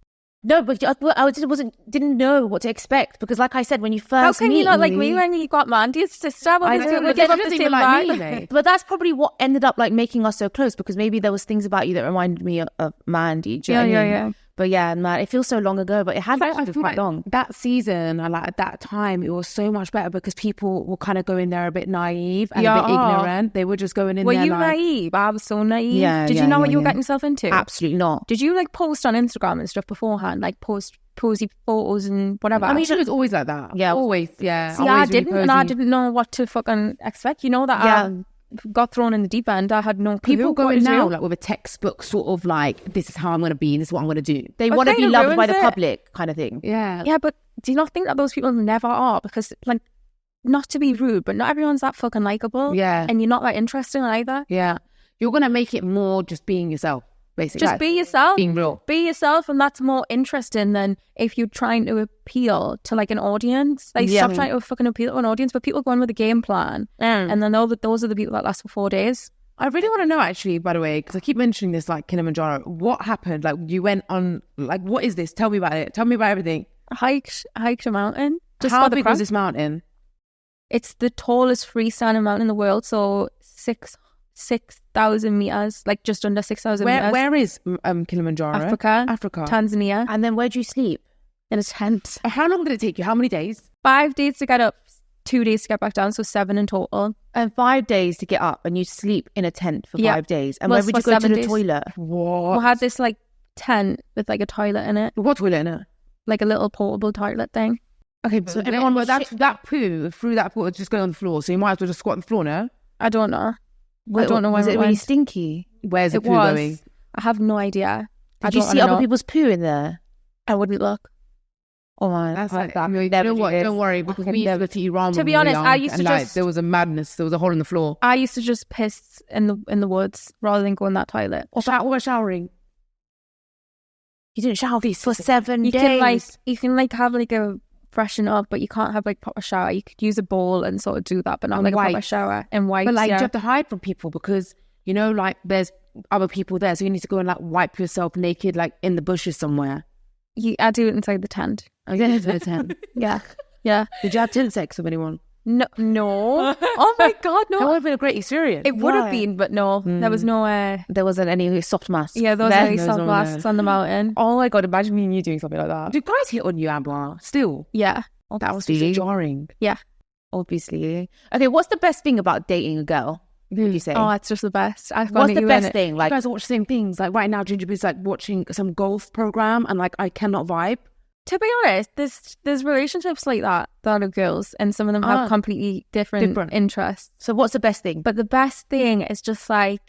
No, but I didn't know what to expect, because like I said, when you first How can you not like me when you got Mandy's sister? I know, but that doesn't even like me, mate. But that's probably what ended up like making us so close, because maybe there was things about you that reminded me of Mandy. Do you know what I mean? Yeah. But yeah, man, it feels so long ago, but it has actually been quite long. That season, and like at that time, it was so much better because people were kind of going there a bit naive and a bit ignorant. They were just going in Were there. you like, naive? I was so naive. Yeah, Did you know what you were getting yourself into? Absolutely not. Did you like post on Instagram and stuff beforehand, like post posy photos and whatever? I mean, she was always like that. Yeah, always. Yeah. See, I didn't, and I didn't know what to fucking expect. You know that I got thrown in the deep end. I had no clue. People going now like with a textbook sort of like, this is how I'm going to be, this is what I'm going to do. They want to be loved by the public kind of thing. Yeah, but do you not think that those people never are? Because like, not to be rude, but not everyone's that fucking likable. Yeah. And you're not that interesting either. Yeah. You're going to make it more just being yourself, basically. Just be yourself. Being real. Be yourself, and that's more interesting than if you're trying to appeal to like an audience. Like stop trying to fucking appeal to an audience, but people go in with a game plan, and then those are the people that last for 4 days. I really want to know, actually, by the way, because I keep mentioning this, like Kilimanjaro. What happened? Like, you went on, like, what is this? Tell me about it. Tell me about everything. I hiked a mountain. Just How for the big crack. was this mountain? It's the tallest freestanding mountain in the world, so 6,000 meters, like just under 6,000 meters. Where is Kilimanjaro? Africa, Tanzania. And then where'd you sleep? In a tent. How long did it take you? How many days? 5 days to get up, 2 days to get back down, so 7 in total. And 5 days to get up, and you sleep in a tent for 5 days. And Well, where would you for go to 7 the days. toilet? What? We had this like tent with like a toilet in it, What toilet in it? like a little portable toilet thing. Okay, but So everyone, shit- that poo through that pool is just going on the floor, so you might as well just squat on the floor, no? I don't know. I don't know where Was it it really went. stinky? Where's the It poo was. going? I have no idea. Did you see other people's poo in there? I wouldn't look. Oh my, That's like like, you know what? Don't worry, because we used to go to Iran. To when be we were honest, young, I used to and, like, just- there was a madness. There was a hole in the floor. I used to just piss in the woods rather than go in that toilet. What about showering? You didn't shower for 7 You days. can have like a freshen up, but you can't have like proper shower. You could use a bowl and sort of do that, but not And like a proper wipes. shower and wipes. But like, yeah. you have to hide from people because, you know, like there's other people there, so you need to go and like wipe yourself naked, like in the bushes somewhere. I do it inside the tent. Okay, for the tent. Yeah, yeah. Did you have tent sex with anyone? No. Oh my god, That would no. have been a great experience. It would have Why? been, but no, there was no. There wasn't any soft masks. Yeah, those there. very There's soft no masks on the mountain. Oh my god! Imagine me and you doing something like that. Do guys hit on you, Amber? Still, Yeah, that was just jarring. Obviously. Okay, what's the best thing about dating a girl? What would you say? Oh, it's just the best. I've What's gone the you best in thing? You Like, guys watch the same things. Like right now, Ginger's like watching some golf program, and like I cannot vibe. To be honest, there's relationships like that are girls, and some of them have completely different interests. so what's the best thing? But the best thing is just like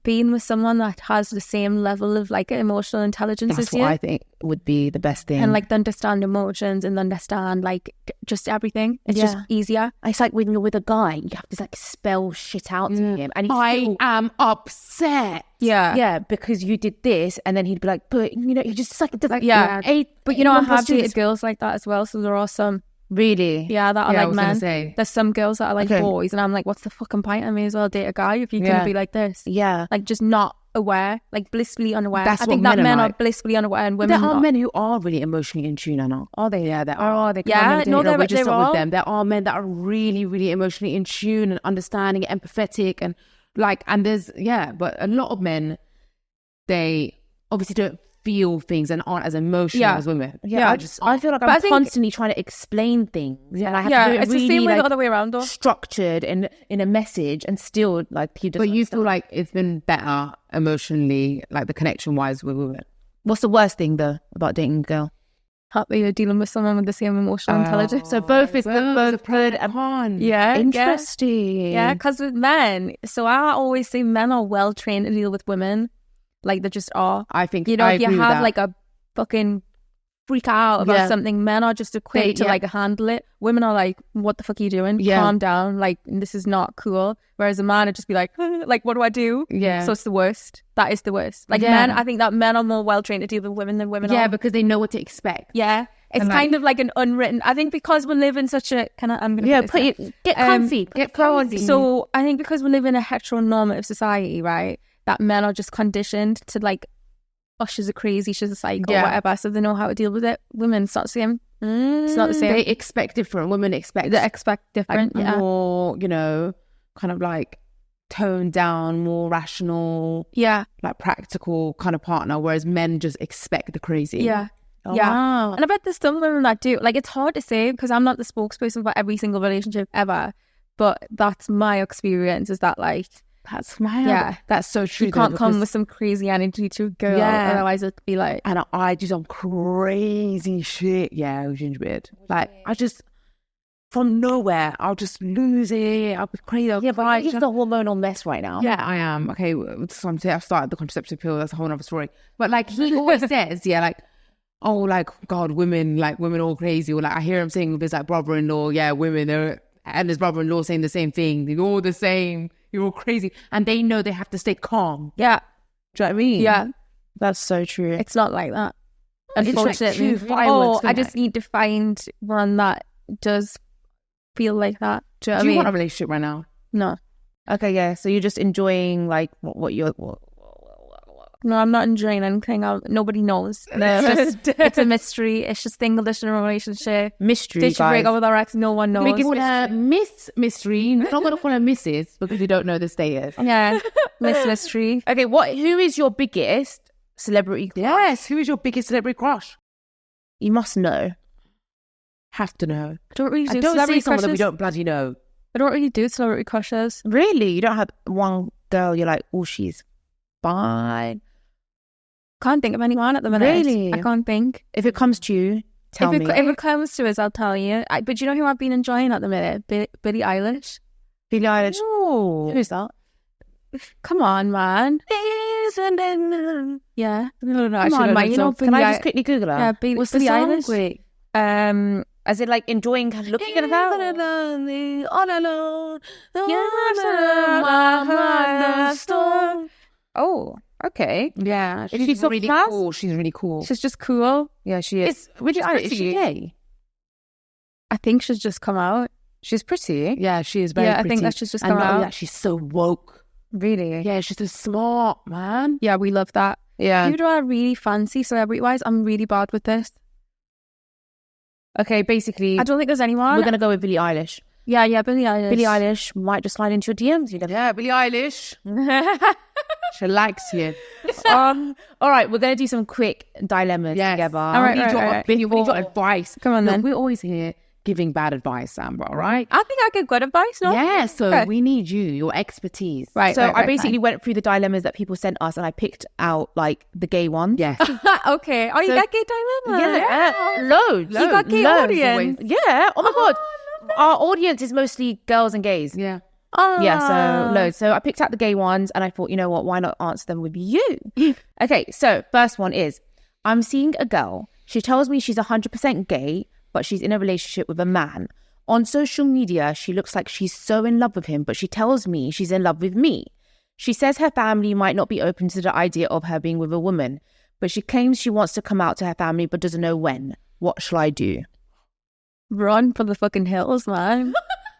being with someone that has the same level of like emotional intelligence That's as what you, I think would be the best thing. and like they understand emotions and understand like just everything. It's just Yeah. easier. it's like when you're with a guy, you have to like spell shit out to him, and he's I still, am upset. Yeah. because you did this, and then he'd be like, but you know, he just like does like Yeah. But you know, I one have plus two dated is- girls like that as well. So there are some, really. that are Yeah, I like was gonna men. say. There's some girls that are like Okay. boys, and I'm like, what's the fucking point? I may as well date a guy if you're Yeah. gonna be like this. Yeah. Like just not aware, like blissfully unaware. That's I think what that men are men are like. blissfully unaware, and There women are not. men who are really emotionally in tune, Anna. Are they? Yeah, there are. They Yeah, no, we're just there not with are. them. There are men that are really, really emotionally in tune and understanding, empathetic, and like, and there's but a lot of men, they obviously don't feel things and aren't as emotional Yeah. as women. Yeah, I feel like But I'm I think- constantly trying to explain things, and I have Yeah, to do it it's really the same way like, the other way around, though. structured and in a message, and still like he doesn't. But you understand. feel like it's been better emotionally, like the connection wise with women. What's the worst thing though about dating a girl? Happy you're dealing with someone with the same emotional intelligence. So both is both good and con. Yeah, interesting. Yeah, because with men, so I always say men are well trained to deal with women, like they just are. I think You know, I if you agree with have that. like a fucking freak out about Yeah. something, men are just equipped to like handle it. Women are like, what the fuck are you doing? Yeah. Calm down. Like, this is not cool. Whereas a man would just be like, like, what do I do? Yeah. So it's the worst. That is the worst. Like Yeah. men, I think that men are more well trained to deal with women than women yeah, are. because they know what to expect. Yeah. It's And, kind of like an unwritten, I think because we live in such a, I'm going to Yeah, put it, get comfy, get cozy. So I think because we live in a heteronormative society, right, that men are just conditioned to like, oh, she's a crazy, she's a psycho, Yeah. whatever. So they know how to deal with it. Women, it's not the same. It's not the same. They expect different. Women expect They expect like different. yeah. more, you know, kind of like toned down, more rational, Yeah. like practical kind of partner, whereas men just expect the crazy. Yeah. Oh, yeah. wow. And I bet there's some women that do. Like, it's hard to say because I'm not the spokesperson for every single relationship ever. But that's my experience is that, like, That's my Yeah. That's so true. you though, can't come because- with some crazy energy to a girl. Yeah. Otherwise, it'd be like, and I do some crazy shit. Yeah, with gingerbeard. Like I just from nowhere, I'll just lose it. I'll be crazy. I'll Yeah, but cry. it's just a hormonal mess right now. Yeah, I am. Okay, so I've started the contraceptive pill. That's a whole other story. But like he always says, yeah, like, oh, like God, women all crazy. Or like I hear him saying with his like brother-in-law, yeah, women are, and his brother-in-law saying the same thing. They're all the same. You're all crazy. And they know they have to stay calm. Yeah. Do you know what I mean? Yeah. That's so true. It's not like that. It's like Unfortunately. two fireworks, I just need to find one that does feel like that. Do you know what I Do you mean? want a relationship right now? No. Okay, yeah. So you're just enjoying like what you're. No, I'm not enjoying anything. Nobody knows. No. It's a mystery. It's just single-ish in a relationship. Mystery, Did she break guys. up with her ex? No one knows. We can call her Miss Mystery. We're not going to call her Mrs. because we don't know the status. Yeah. Miss Mystery. Okay, who is your biggest celebrity crush? Yes. Who is your biggest celebrity crush? You must know. Have to know. I don't really do I don't celebrity see someone that we crushes. don't bloody know. I don't really do celebrity crushes. Really? You don't have one girl you're like, oh, she's fine. Can't think of anyone at the minute. Really? I can't think. If it comes to you, tell me. If it comes to us, I'll tell you. But you know who I've been enjoying at the minute? Billie Eilish. Billie Eilish. Oh. Who's that? Come on, man. Yeah. No, Come on, man. You know, Can I just quickly Google her? Yeah, What's Billie the song? Eilish. Wait. As in like enjoying looking at her? Oh, okay. Yeah. Is she She's so really class? cool. She's really cool. She's just cool. Yeah, she is. Is she gay? I think she's just come out. She's pretty. Yeah, she is very Yeah, I pretty. think that's just and come not only out. that, she's so woke. Really? Yeah, she's so smart, man. Yeah, we love that. Yeah. Who do I really fancy celebrity-wise? I'm really bad with this. Okay, basically, I don't think there's anyone. we're going to go with Billie Eilish. Yeah, Billie Eilish. Billie Eilish might just slide into your DMs. You never. Yeah, Billie Eilish. She likes you. All right, we're going to do some quick dilemmas together. All right, we need your right. opinion. We need your advice. Come on, Look, then. we're always here giving bad advice, Amber, all right? I think I give good advice, no? Yeah, so Okay. we need your expertise. Right, So right, I basically went through the dilemmas that people sent us and I picked out like the gay ones. Yes. Okay. Oh, you So- got gay dilemma? Loads. You got gay loads audience? always. Yeah. Oh my God. Our audience is mostly girls and gays. Yeah. Yeah, so loads. So I picked out the gay ones and I thought, you know what, why not answer them with you? Okay, so first one is, I'm seeing a girl. She tells me she's 100% gay, but she's in a relationship with a man. On social media, she looks like she's so in love with him, but she tells me she's in love with me. She says her family might not be open to the idea of her being with a woman, but she claims she wants to come out to her family but doesn't know when. What shall I do? Run for the fucking hills, man.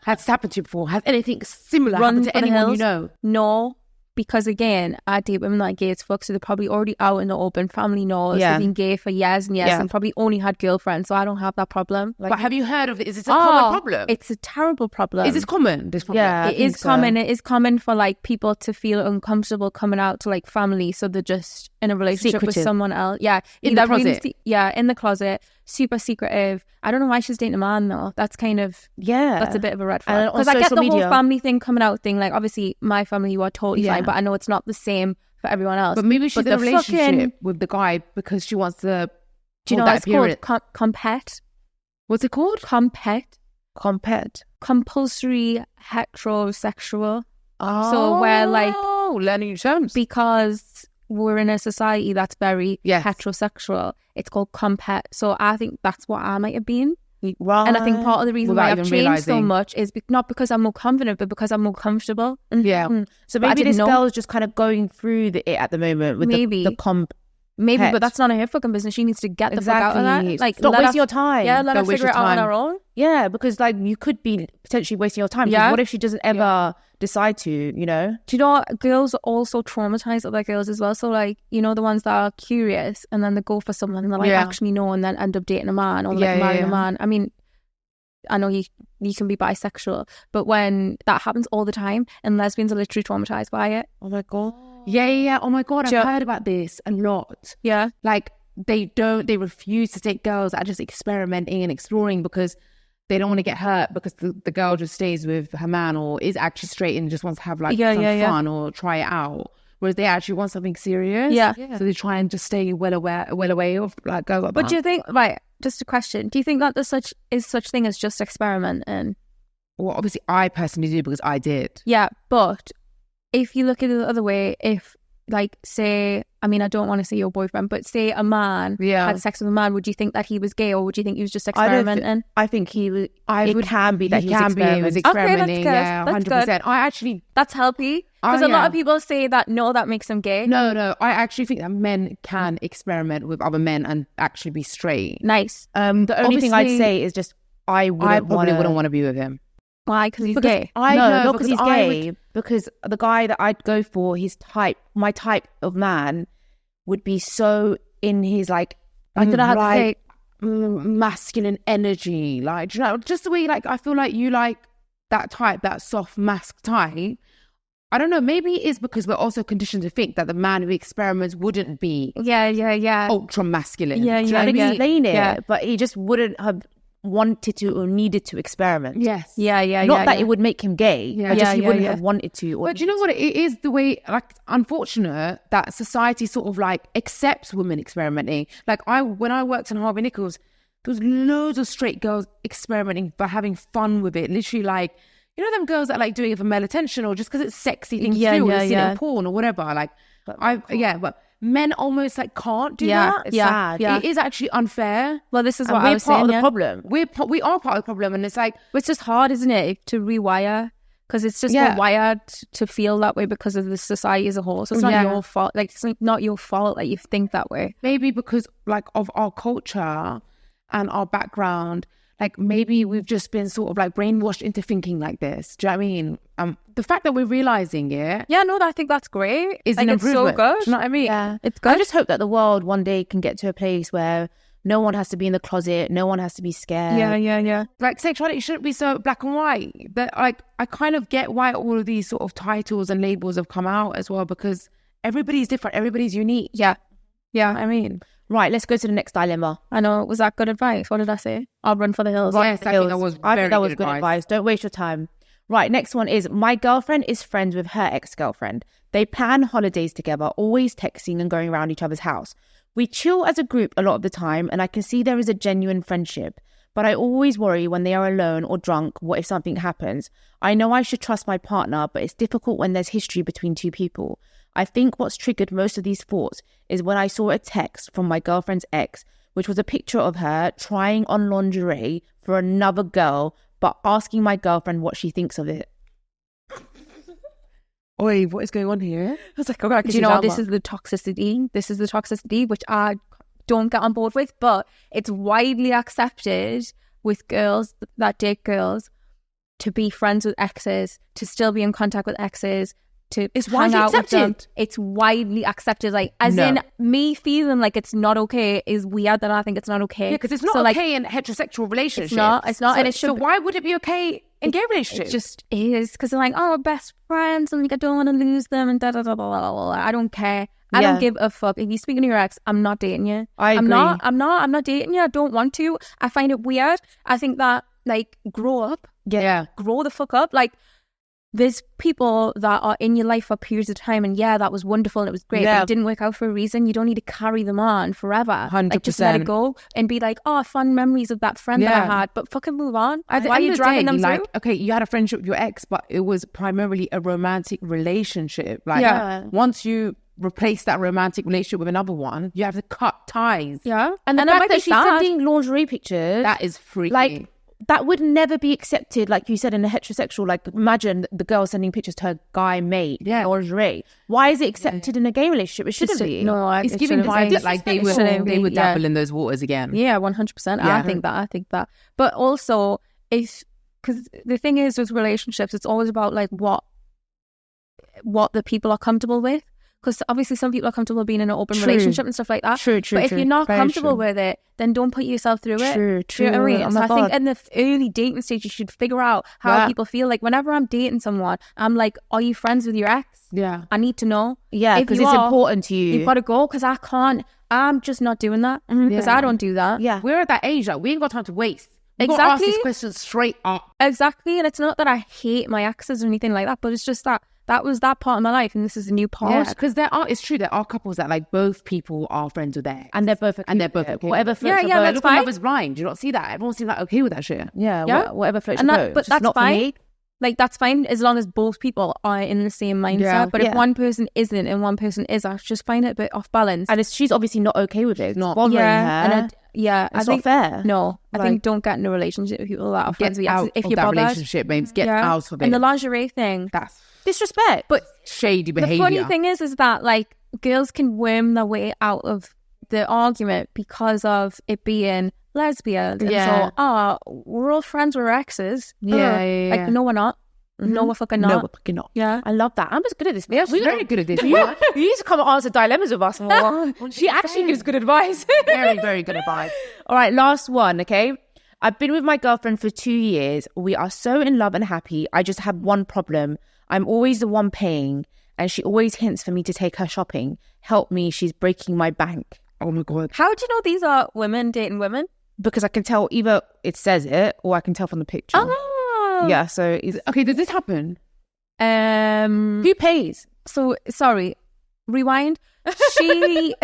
Has this happened to you before? Has anything similar Run happened to for the anyone you hills. know? No, because again, I date women that are gay as fuck, so they're probably already out in the open. Family knows. Yeah. They've been gay for years and years Yeah. and probably only had girlfriends, so I don't have that problem. But have you heard of it? Is this a common problem? It's a terrible problem. Is this common? This problem? Yeah. I It think is so. common. It is common for like people to feel uncomfortable coming out to like family, so they're just in a relationship with Secretive. someone else. Yeah, In the either really closet. in the closet, super secretive. I don't know why she's dating a man though. That's kind of Yeah. that's a bit of a red And flag. on Because I get the social media- whole family thing coming out thing. Like obviously my family, you are totally Yeah. fine, but I know it's not the same for everyone else. But maybe she's in a the relationship fucking- with the guy because she wants to. do you know hold what that it's called? appearance. Compet. What's it called? Compet. Compared. Compulsory heterosexual. So we're like learning new terms. because we're in a society that's very Yes. heterosexual. It's called compet. So I think that's what I might have been. Right. And I think part of the reason Without why I've even changed so realising. much is not because I'm more confident, but because I'm more comfortable. Yeah. So But I maybe didn't this know. girl's just kind of going through it at the moment with Maybe. the comp. Maybe, Pet. but that's none of her fucking business. She needs to get the fuck out of that. Like, Stop let wasting her, your time. Yeah, let her Don't waste figure it your out on time. her own. Yeah, because like you could be potentially wasting your time. Yeah. Yeah. What if she doesn't ever decide to, you know? Do you know what? Girls are also traumatized other girls as well. So, like, you know, the ones that are curious and then they go for someone and they're like, Yeah. actually no, and then end up dating a man or like Yeah, marrying yeah. a man. I mean, I know you can be bisexual, but when that happens all the time and lesbians are literally traumatized by it. Oh my God. Yeah. Oh my God, Do you- I've heard about this a lot. Yeah. Like they refuse to date girls that are just experimenting and exploring because they don't want to get hurt because the girl just stays with her man or is actually straight and just wants to have like Yeah, some yeah, yeah. fun or try it out. Whereas they actually want something serious. Yeah. So they try and just stay well away of like girls like But that. do you think, right, just a question, do you think that there's such thing as just experimenting? Well, obviously I personally do because I did. Yeah, but if you look at it the other way, if like, say, I mean, I don't want to say your boyfriend, but say a man had sex with a man, would you think that he was gay, or would you think he was just experimenting? I think he was. It can be that he was experimenting. Okay, that's good. Yeah, 100%. That's healthy. Because a lot of people say that, no, that makes them gay. No. I actually think that men can experiment with other men and actually be straight. Nice. The only thing I'd say is just I probably wouldn't want to be with him. Why? Because he's gay? Not because he's gay. Because the guy that I'd go for, my type of man would be so in his like, I don't know how to say, masculine energy. Like, you know, just the way, like, I feel like you like that type, that soft mask type. I don't know, maybe it's because we're also conditioned to think that the man who experiments wouldn't be ultra masculine. Yeah. Explain it, but he just wouldn't have wanted to or needed to experiment. Yes. Not that it would make him gay, but just he wouldn't have wanted to. But do you know what? It is the way, like, unfortunate that society sort of like accepts women experimenting. Like, when I worked in Harvey Nichols, there was loads of straight girls experimenting but having fun with it. Literally, like, you know them girls that like doing it for male attention or just because it's sexy thing to do, or see it in porn or whatever. Like, but men almost like can't do that. It's sad. It is actually unfair. Well, this is what I was saying. We're part of the problem. We are part of the problem, and it's like it's just hard, isn't it, to rewire? Because it's just we're wired to feel that way because of the society as a whole. So it's not your fault. Like, it's not your fault that you think that way. Maybe because like of our culture and our background. Like, maybe we've just been sort of like brainwashed into thinking like this. Do you know what I mean? The fact that we're realizing it. Yeah, no, I think that's great. Is like, an improvement. It's so good. Do you know what I mean? Yeah, it's good. I just hope that the world one day can get to a place where no one has to be in the closet. No one has to be scared. Yeah. Like, sexuality shouldn't be so black and white. That, like, I kind of get why all of these sort of titles and labels have come out as well, because everybody's different. Everybody's unique. Yeah. I mean... Right, let's go to the next dilemma. I know. Was that good advice? What did I say? I'll run for the hills. Yes, I think that was good advice. Don't waste your time. Right, next one is, my girlfriend is friends with her ex-girlfriend. They plan holidays together, always texting and going around each other's house. We chill as a group a lot of the time, and I can see there is a genuine friendship. But I always worry when they are alone or drunk, what if something happens? I know I should trust my partner, but it's difficult when there's history between two people. I think what's triggered most of these thoughts is when I saw a text from my girlfriend's ex, which was a picture of her trying on lingerie for another girl, but asking my girlfriend what she thinks of it. Oi, what is going on here? I was like, okay, you know, this is the toxicity. This is the toxicity, which I don't get on board with, but it's widely accepted with girls that date girls to be friends with exes, to still be in contact with exes, to hang out with them. It's widely accepted. Like, as in me feeling like it's not okay is weird. That I think it's not okay. Yeah, because it's not okay in heterosexual relationships. It's not. So why would it be okay in gay relationships? It just is, because they're like, oh, we're best friends, and like, I don't want to lose them, and da da da da da. I don't care. I don't give a fuck. If you're speaking to your ex, I'm not dating you. I'm not dating you. I don't want to. I find it weird. I think that, like, grow up. Yeah. Grow the fuck up. Like, there's people that are in your life for periods of time, and that was wonderful and it was great, but it didn't work out for a reason. You don't need to carry them on forever. 100%. Like, just let it go and be like, oh, fun memories of that friend that I had, but fucking move on. Why are you dragging them through? Like, okay, you had a friendship with your ex, but it was primarily a romantic relationship. Like, once you replace that romantic relationship with another one, you have to cut ties. Yeah. And the fact that she's sending lingerie pictures, that is freaky. Like, that would never be accepted, like you said, in a heterosexual. Like, imagine the girl sending pictures to her guy mate, lingerie. Why is it accepted in a gay relationship? It shouldn't be. No, it's giving vibes that like they would dabble in those waters again. Yeah, 100%. I think that. But also, because the thing is with relationships, it's always about like what the people are comfortable with. Because obviously some people are comfortable being in an open relationship and stuff like that. True. But if you're not comfortable with it, then don't put yourself through it. True. Do you know what I mean? So I think in the early dating stage, you should figure out how people feel. Like, whenever I'm dating someone, I'm like, are you friends with your ex? Yeah. I need to know. Yeah, because it's important to you. You've got to go, because I can't. I'm just not doing that, because I don't do that. Yeah. We're at that age, like, we ain't got time to waste. Exactly. Got to ask these questions straight up. Exactly. And it's not that I hate my exes or anything like that, but it's just that was that part of my life, and this is a new part. Yeah, because it's true, there are couples that like both people are friends with their ex. And they're both okay. Whatever floats your boat. That's fine. Love is blind. Do you not see that? Everyone seems like okay with that shit. Yeah. Whatever floats your boat. But that's not fine. for me. Like, that's fine as long as both people are in the same mindset. Yeah. But if one person isn't and one person is, I just find it a bit off balance. And she's obviously not okay with it. It's not. bothering her. And It's I think, not fair. No, I Like, think don't get in a relationship with people that are friends with you. out If of you're that bothered. relationship, babes. Get out of it. And the lingerie thing. That's disrespect. But shady the behavior. funny thing is that, like, girls can worm their way out of the argument because of it being lesbians. And so, we're all friends with our exes. Like, no, we're not. No, we're fucking not. No, we're fucking not. Yeah. I love that. Amber's good at this. Yeah, she's very good at this. You need to come and answer dilemmas with us more. She actually gives good advice. Very, very good advice. All right, last one, okay? I've been with my girlfriend for 2 years. We are so in love and happy. I just have one problem. I'm always the one paying, and she always hints for me to take her shopping. Help me, she's breaking my bank. Oh my God. How do you know these are women dating women? Because I can tell either it says it or I can tell from the picture. Oh. Yeah, so it's... Okay, does this happen? Who pays? So, sorry, rewind. They're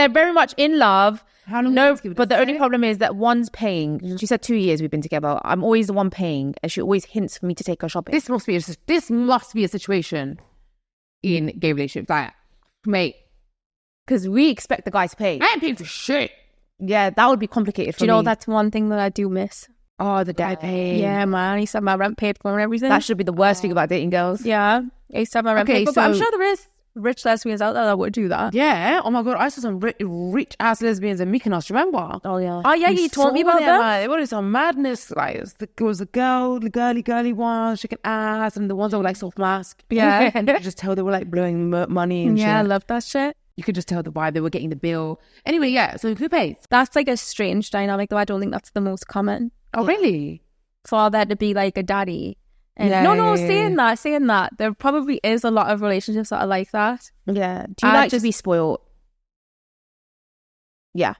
very much in love. How long? No, but the only problem is that one's paying. She said 2 years we've been together. I'm always the one paying, and she always hints for me to take her shopping. This must be a situation in gay relationships. Like, mate, Because we expect the guy to pay. I ain't paying for shit. Yeah, that would be complicated for Do you know, me. that's one thing that I do miss. Oh, the guy paying. Yeah, man. I used to have my rent paid for and everything. That should be the worst thing about dating girls. Yeah. I used to have my rent paid for. But I'm sure there is rich lesbians out there that would do that. Yeah. Oh my God. I saw some rich ass lesbians in Mykonos. Remember? Oh, yeah. Oh, yeah. You told me about that. What is some madness? Like, it was the girly one, shaking ass, and the ones that were like soft mask. Yeah. And you could just tell they were like blowing money and shit. Yeah, I love that shit. You could just tell the vibe they were getting the bill. Anyway, yeah. So who pays? That's like a strange dynamic, though. I don't think that's the most common. Oh, really? For there to be like a daddy. And saying that, there probably is a lot of relationships that are like that. Yeah. Do you like to be spoiled? Yeah.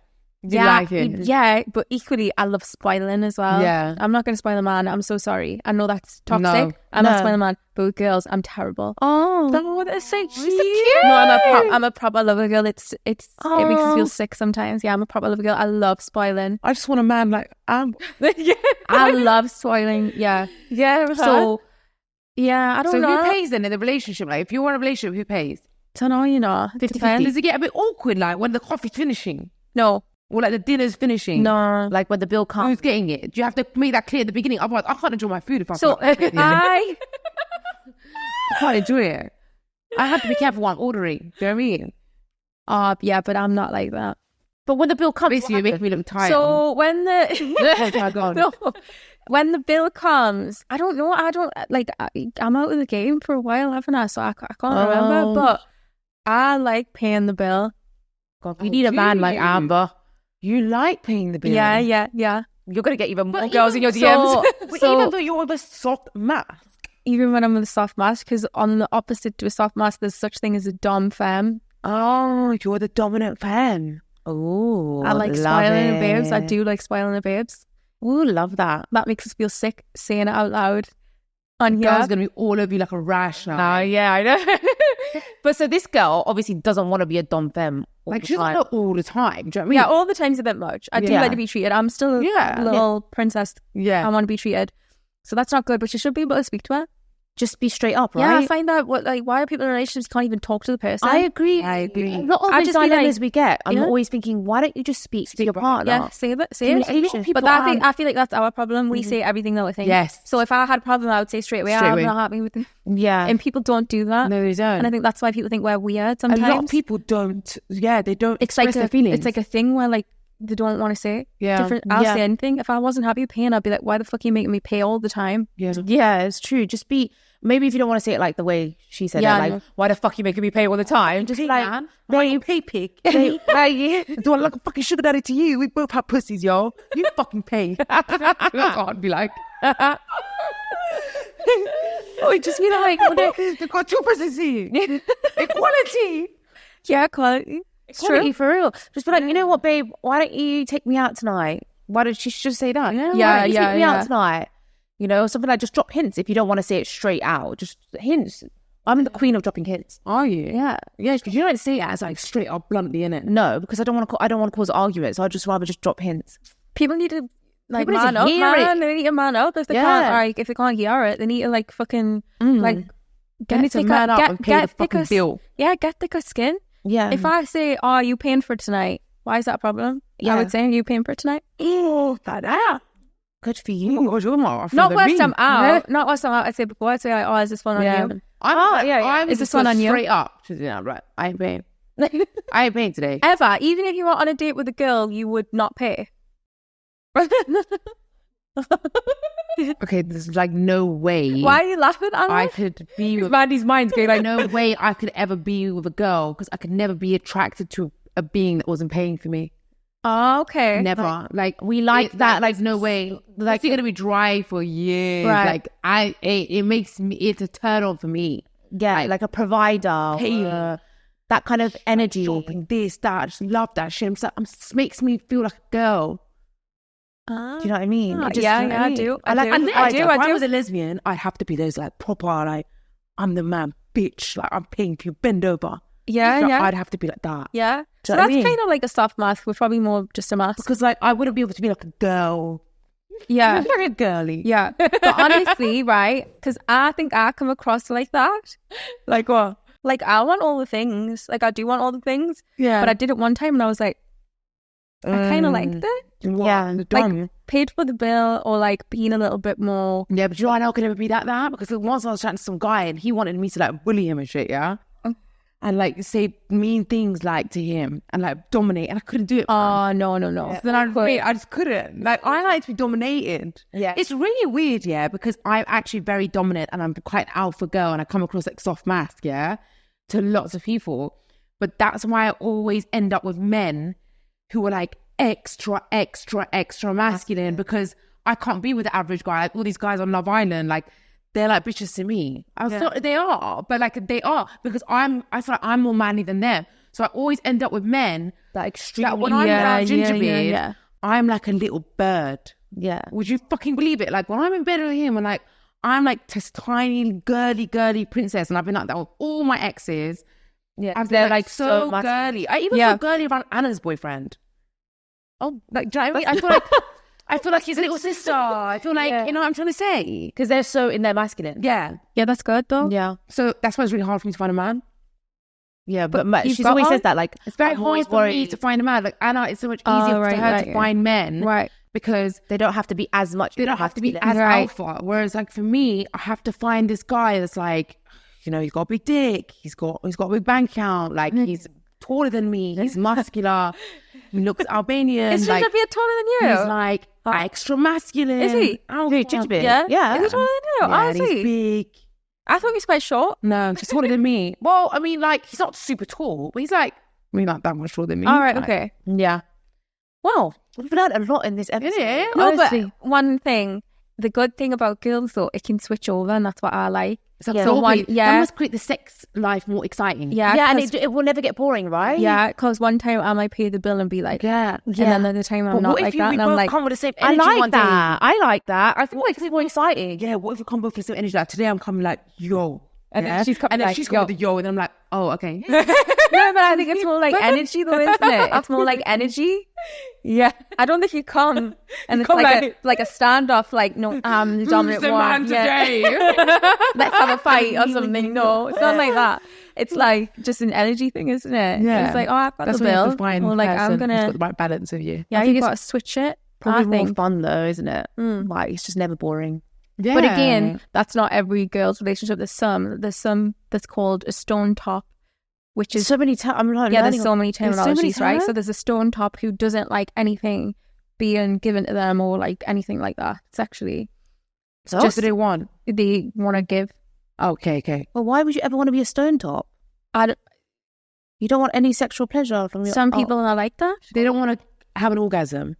Do you like it? Yeah, but equally, I love spoiling as well. Yeah. I'm not going to spoil a man. I'm so sorry. I know that's toxic. No. I'm not spoiling a man. But with girls, I'm terrible. Oh, that's so cute. cute. No, I'm a proper lover girl. It makes me feel sick sometimes. Yeah, I'm a proper lover girl. I love spoiling. I just want a man like Amber. I love spoiling. Yeah. Yeah. So, yeah, I don't know. So who pays then in the relationship? Like, if you're in a relationship, who pays? Don't know, you know. 50-50. Does it get a bit awkward, like when the coffee's finishing? No. Or like the dinner's finishing? No. Like when the bill comes. Who's getting it? Do you have to make that clear at the beginning? Otherwise, I can't enjoy my food if I So I can't enjoy it. I have to be careful what I'm ordering. Do you know what I mean? Yeah, but I'm not like that. But when the bill comes, Basically, you make me look tired. So when the when the bill comes, I don't know. I'm out of the game for a while, haven't I? So I can't remember. But I like paying the bill. God, we need a man like Amber. You like paying the bill? Yeah. You're gonna get even more girls in your DMs. So even though you're with a soft mask. Even when I'm with a soft mask, because on the opposite to a soft mask, there's such thing as a dom femme. Oh, you're the dominant fan. Oh, I like spoiling the babes. I do like spoiling the babes. Ooh, love that. That makes us feel sick saying it out loud. On here. Girl's gonna be all over you like a rash now. Yeah, I know. But so this girl obviously doesn't want to be a dom femme. Like she's not all the time. Do you know what I mean? Yeah, all the time's a bit much. I do like to be treated. I'm still a little princess. Yeah. I want to be treated. So that's not good, but you should be able to speak to her. Just be straight up, right? Yeah, I find that why are people in relationships can't even talk to the person? I agree. I agree. A lot of the dilemmas we get, I'm always thinking, why don't you just speak to your partner? Yeah, say it. But I feel like that's our problem. We say everything that we think. Yes. So if I had a problem, I would say straight away, I'm not happy with it. Yeah. And people don't do that. No, they don't. And I think that's why people think we're weird sometimes. A lot of people don't. Yeah, they don't It's express their feelings. It's like a thing where like they don't want to say different. I'll say anything. If I wasn't happy paying, I'd be like, why the fuck are you making me pay all the time? Yeah, it's true. Just be. Maybe if you don't want to say it like the way she said it, like, why the fuck you making me pay all the time? Just like, man. Why you pay, pig? Do I look like a fucking sugar daddy to you? We both have pussies, y'all. You fucking pay. That's what I'd be like. or just be like, they've got two pussies here. Equality. Yeah, quality. It's true. For real. Just be like, you know what, babe? Why don't you take me out tonight? Why don't she just say that? Yeah, why don't you take me out tonight? You know, something like just drop hints if you don't want to say it straight out. Just hints. I'm the queen of dropping hints. Are you? Yeah. Yeah, because you don't say it as like straight up bluntly, innit? No, because I don't want to cause arguments. So I'd just rather just drop hints. People need to like People need man to up, hear man. it. They need to man up if they can't. Like if they can't hear it, they need to like fucking like Get to man up and pay the fucking bill. Yeah, get thicker skin. Yeah. If I say, "Oh, you paying for it tonight?" Why is that a problem? Yeah. I would say, "Are you paying for it tonight?" Oh, that. Good for you. Oh my God, you're not. Not whilst I'm out. Not whilst I'm out. I'd say before. I'd say, like, "Oh, is this one on you?" I'm Is this one on you? straight up to do that, right? I ain't paying. I ain't paying today. Ever, even if you were on a date with a girl, you would not pay. Okay, there's like no way. Why are you laughing, Anna? I could be with Mandy's mind's going like, no way I could ever be with a girl because I could never be attracted to a being that wasn't paying for me. oh, okay. Never. Like we like that. Like no way. Like you're gonna be dry for years. Right. Like it makes me. It's a turn on for me. Yeah, like a provider. Hey, that kind of energy. shopping, this, that. I just love that shit. It makes me feel like a girl. Do you know what I mean? It just- yeah, do you know what yeah, I I mean? do. I like- If I was a lesbian, I'd have to be those like proper like I'm the man, bitch. Like I'm pink, you bend over. Yeah, So yeah. I'd have to be like that. Yeah. So you know what I that's mean? kind of like a soft mask. We're probably more just a mask. Because like I wouldn't be able to be like a girl. Yeah. Like a girly. Yeah. But honestly, right? Because I think I come across like that. Like what? Like I want all the things. Like I do want all the things. Yeah. But I did it one time and I was like, I kind of liked it. Yeah. Like paid for the bill or like being a little bit more. Yeah, but you know, I could never be that because once I was chatting to some guy and he wanted me to like bully him and shit, yeah, and like say mean things like to him and like dominate, and I couldn't do it. Oh, no. So then I just couldn't. Like I like to be dominated. Yeah. It's really weird, yeah, because I'm actually very dominant and I'm quite an alpha girl and I come across like soft mask, yeah, to lots of people. But that's why I always end up with men who are like extra masculine because I can't be with the average guy. Like all these guys on Love Island, like they're like bitches to me. I thought they are, but like they are because I feel like I'm more manly than them. So I always end up with men that extreme. that when I'm around Gingerbeard, yeah. I'm like a little bird. Yeah. Would you fucking believe it? Like when I'm in bed with him and like I'm like this tiny girly princess, and I've been like that with all my exes. Yeah. I've They're been like so masculine. girly. I even feel girly around Anna's boyfriend. Oh, Like, do you know what I mean? I feel like his little sister. I feel like, you know what I'm trying to say? because they're so in their masculine. Yeah. Yeah, that's good though. Yeah. So that's why it's really hard for me to find a man. Yeah, but you've she's got always one? says that, like, It's very I'm always hard for me worried to find a man. Like Anna, it's so much easier for her to find men. Right. Because they don't have to be as much. they don't have to be as alpha. Whereas like for me, I have to find this guy that's like, you know, he's got a big dick. He's got a big bank account. Like he's taller than me. He's muscular. He looks Albanian. Is like, Gingerbeard taller than you? he's like extra masculine. Is he? Oh, Who, Gingerbeard? Yeah. Yeah. Is he taller than you? Yeah, Oh, and is he's he? big. I thought he was quite short. No, he's taller than me. Well, I mean, like he's not super tall, but he's like, not that much taller than me. All right, Like, okay. Yeah. Wow. We've learned a lot in this episode. Yeah. No, Honestly. but one thing, the good thing about girls though, it can switch over, and that's what I like. It's Yeah. absorbing. Yeah. That must create the sex life more exciting. Yeah, Yeah, and 'cause- it will never get boring, right? yeah, because one time I might pay the bill and be like, Yeah. and then another time I'm But not what like if that, we and I'm both like, come with the same I energy one like day? that. I like that. I think it's more exciting. Yeah, what if we come both with the same energy? Like today I'm coming like, yo. And then yeah? she's coming and then like, she's yo. coming with the yo, and then I'm like, oh, okay. no, but I think it's more like energy though, isn't it? It's more like energy. Yeah, I don't think you come and it's come like a standoff, like no, the dominant one. Yeah. Let's have a fight or something. No, it's not like that. It's like just an energy thing, isn't it? Yeah. It's like, oh, I've got That's the when you have bill. to find Or like person I'm who's gonna. got the right balance of you. Yeah, I think you've it's got to switch it. Probably I more think. fun though, isn't it? Like it's just never boring. Yeah. But again, that's not every girl's relationship. There's some that's called a stone top, which is So many times. I'm like, yeah. There's so many There's so many terminologies, right? terms. So there's a stone top who doesn't like anything being given to them or like anything like that sexually. so just what they want. They want to give. Okay. Well, why would you ever want to be a stone top? You don't want any sexual pleasure from your. Some people are like that. They don't want to have an orgasm.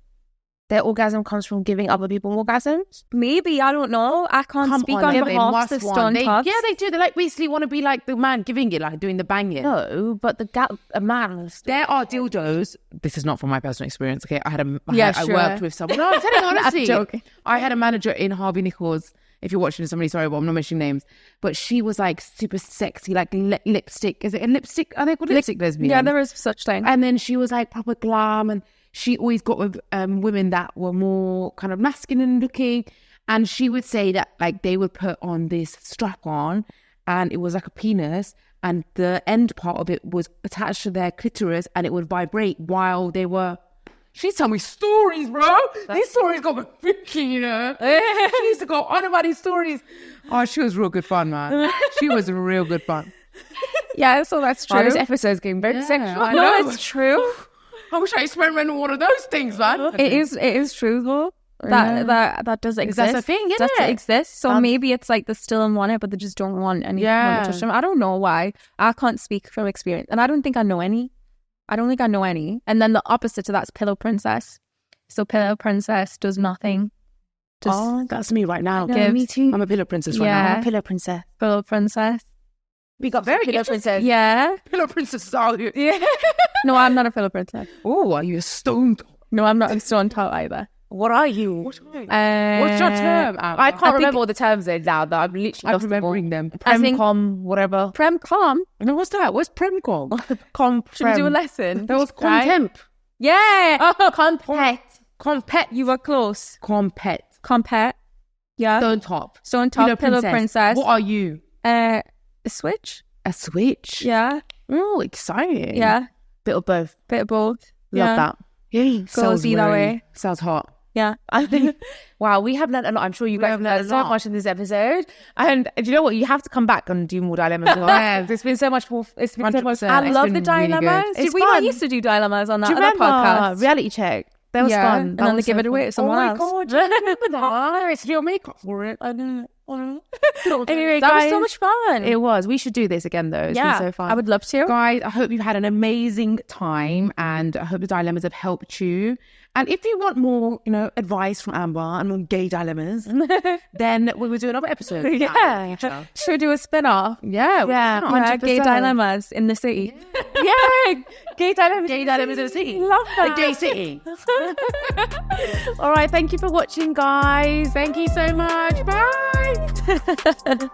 Their orgasm comes from giving other people orgasms. Maybe, I don't know. I can't speak on they behalf of must the want. stone They- tops. Yeah, they do. They like basically want to be like the man giving it, like doing the banging. No, but a man. There are dildos. This is not from my personal experience. Okay, I Yeah, sure. worked with someone. No, I'm telling you honestly. I'm joking. I had a manager in Harvey Nichols. If you're watching this, I'm really sorry, but I'm not mentioning names. But she was like super sexy, like lipstick. Is it a lipstick? Are they called lipstick lesbian? Yeah, there is such thing. And then she was like proper glam, and she always got with women that were more kind of masculine looking. And she would say that like they would put on this strap on and it was like a penis and the end part of it was attached to their clitoris and it would vibrate while they were... She's telling me stories, bro. These stories got me thinking, you know. She used to go on about these stories. Oh, she was real good fun, man. She was real good fun. Yeah, so that's true. Oh, this episode's getting very sexual. I No, know. it's true. I wish I experimented with one of those things, man. It is true though. That does exist. That's a thing, isn't That it? exists. So maybe it's like they still want it, but they just don't want any women to touch them. I don't know why. I can't speak from experience, and I don't think I know any. And then the opposite to that's pillow princess. So pillow princess does nothing. Just That's me right now. Yeah, me too. I'm a pillow princess right Yeah. now. I'm a pillow princess. pillow princess. We got very pillow princess. Yeah. Pillow princess are you? Yeah. No, I'm not a pillow princess. Oh, are you a stoned? No, I'm not. I'm still on top either. What are you? What's your term? I can't remember all the terms there now. That I'm literally I'm lost them all. remembering them. I think- Premcom, whatever. Prem-com. No, what's that? What's premcom? Should we do a lesson? That was Right? contempt. Yeah. Compet. Compet. You were close. Compet. Compet. Yeah. Stone top. Stone top. Pillow princess. What are you? A switch. A switch. Yeah. Oh, exciting. Yeah. Bit of both. Bit of both. Love Yeah. that. Yeah. Goes Sounds either very- way. Sounds hot. Yeah. I think, wow, we have learned a lot. I'm sure you guys have have learned learned a so lot. much in this episode. And do you know what? You have to come back and do more dilemmas. Yeah. It's been so much more. It's been so much 100%. I It's love been the really good. dilemmas. Did It's we not fun. used to do dilemmas on that Do you other remember podcast? Reality Check? That was Yeah, fun. and That then they was give so it away fun. to someone else. God, do you remember that? It's your makeup for it. I know. Anyway, That was guys, so much fun. it was. We should do this again, though. It's Yeah, been so fun. I would love to. Guys, I hope you've had an amazing time and I hope the dilemmas have helped you. And if you want more, advice from Amber and more gay dilemmas, then we will do another episode. Yeah. Should we do a spin-off? Yeah. Yeah, gay dilemmas in the city. yeah, gay dilemmas. Gay dilemmas in the city. Love that. The gay city. All right, thank you for watching, guys. Thank you so much. Bye.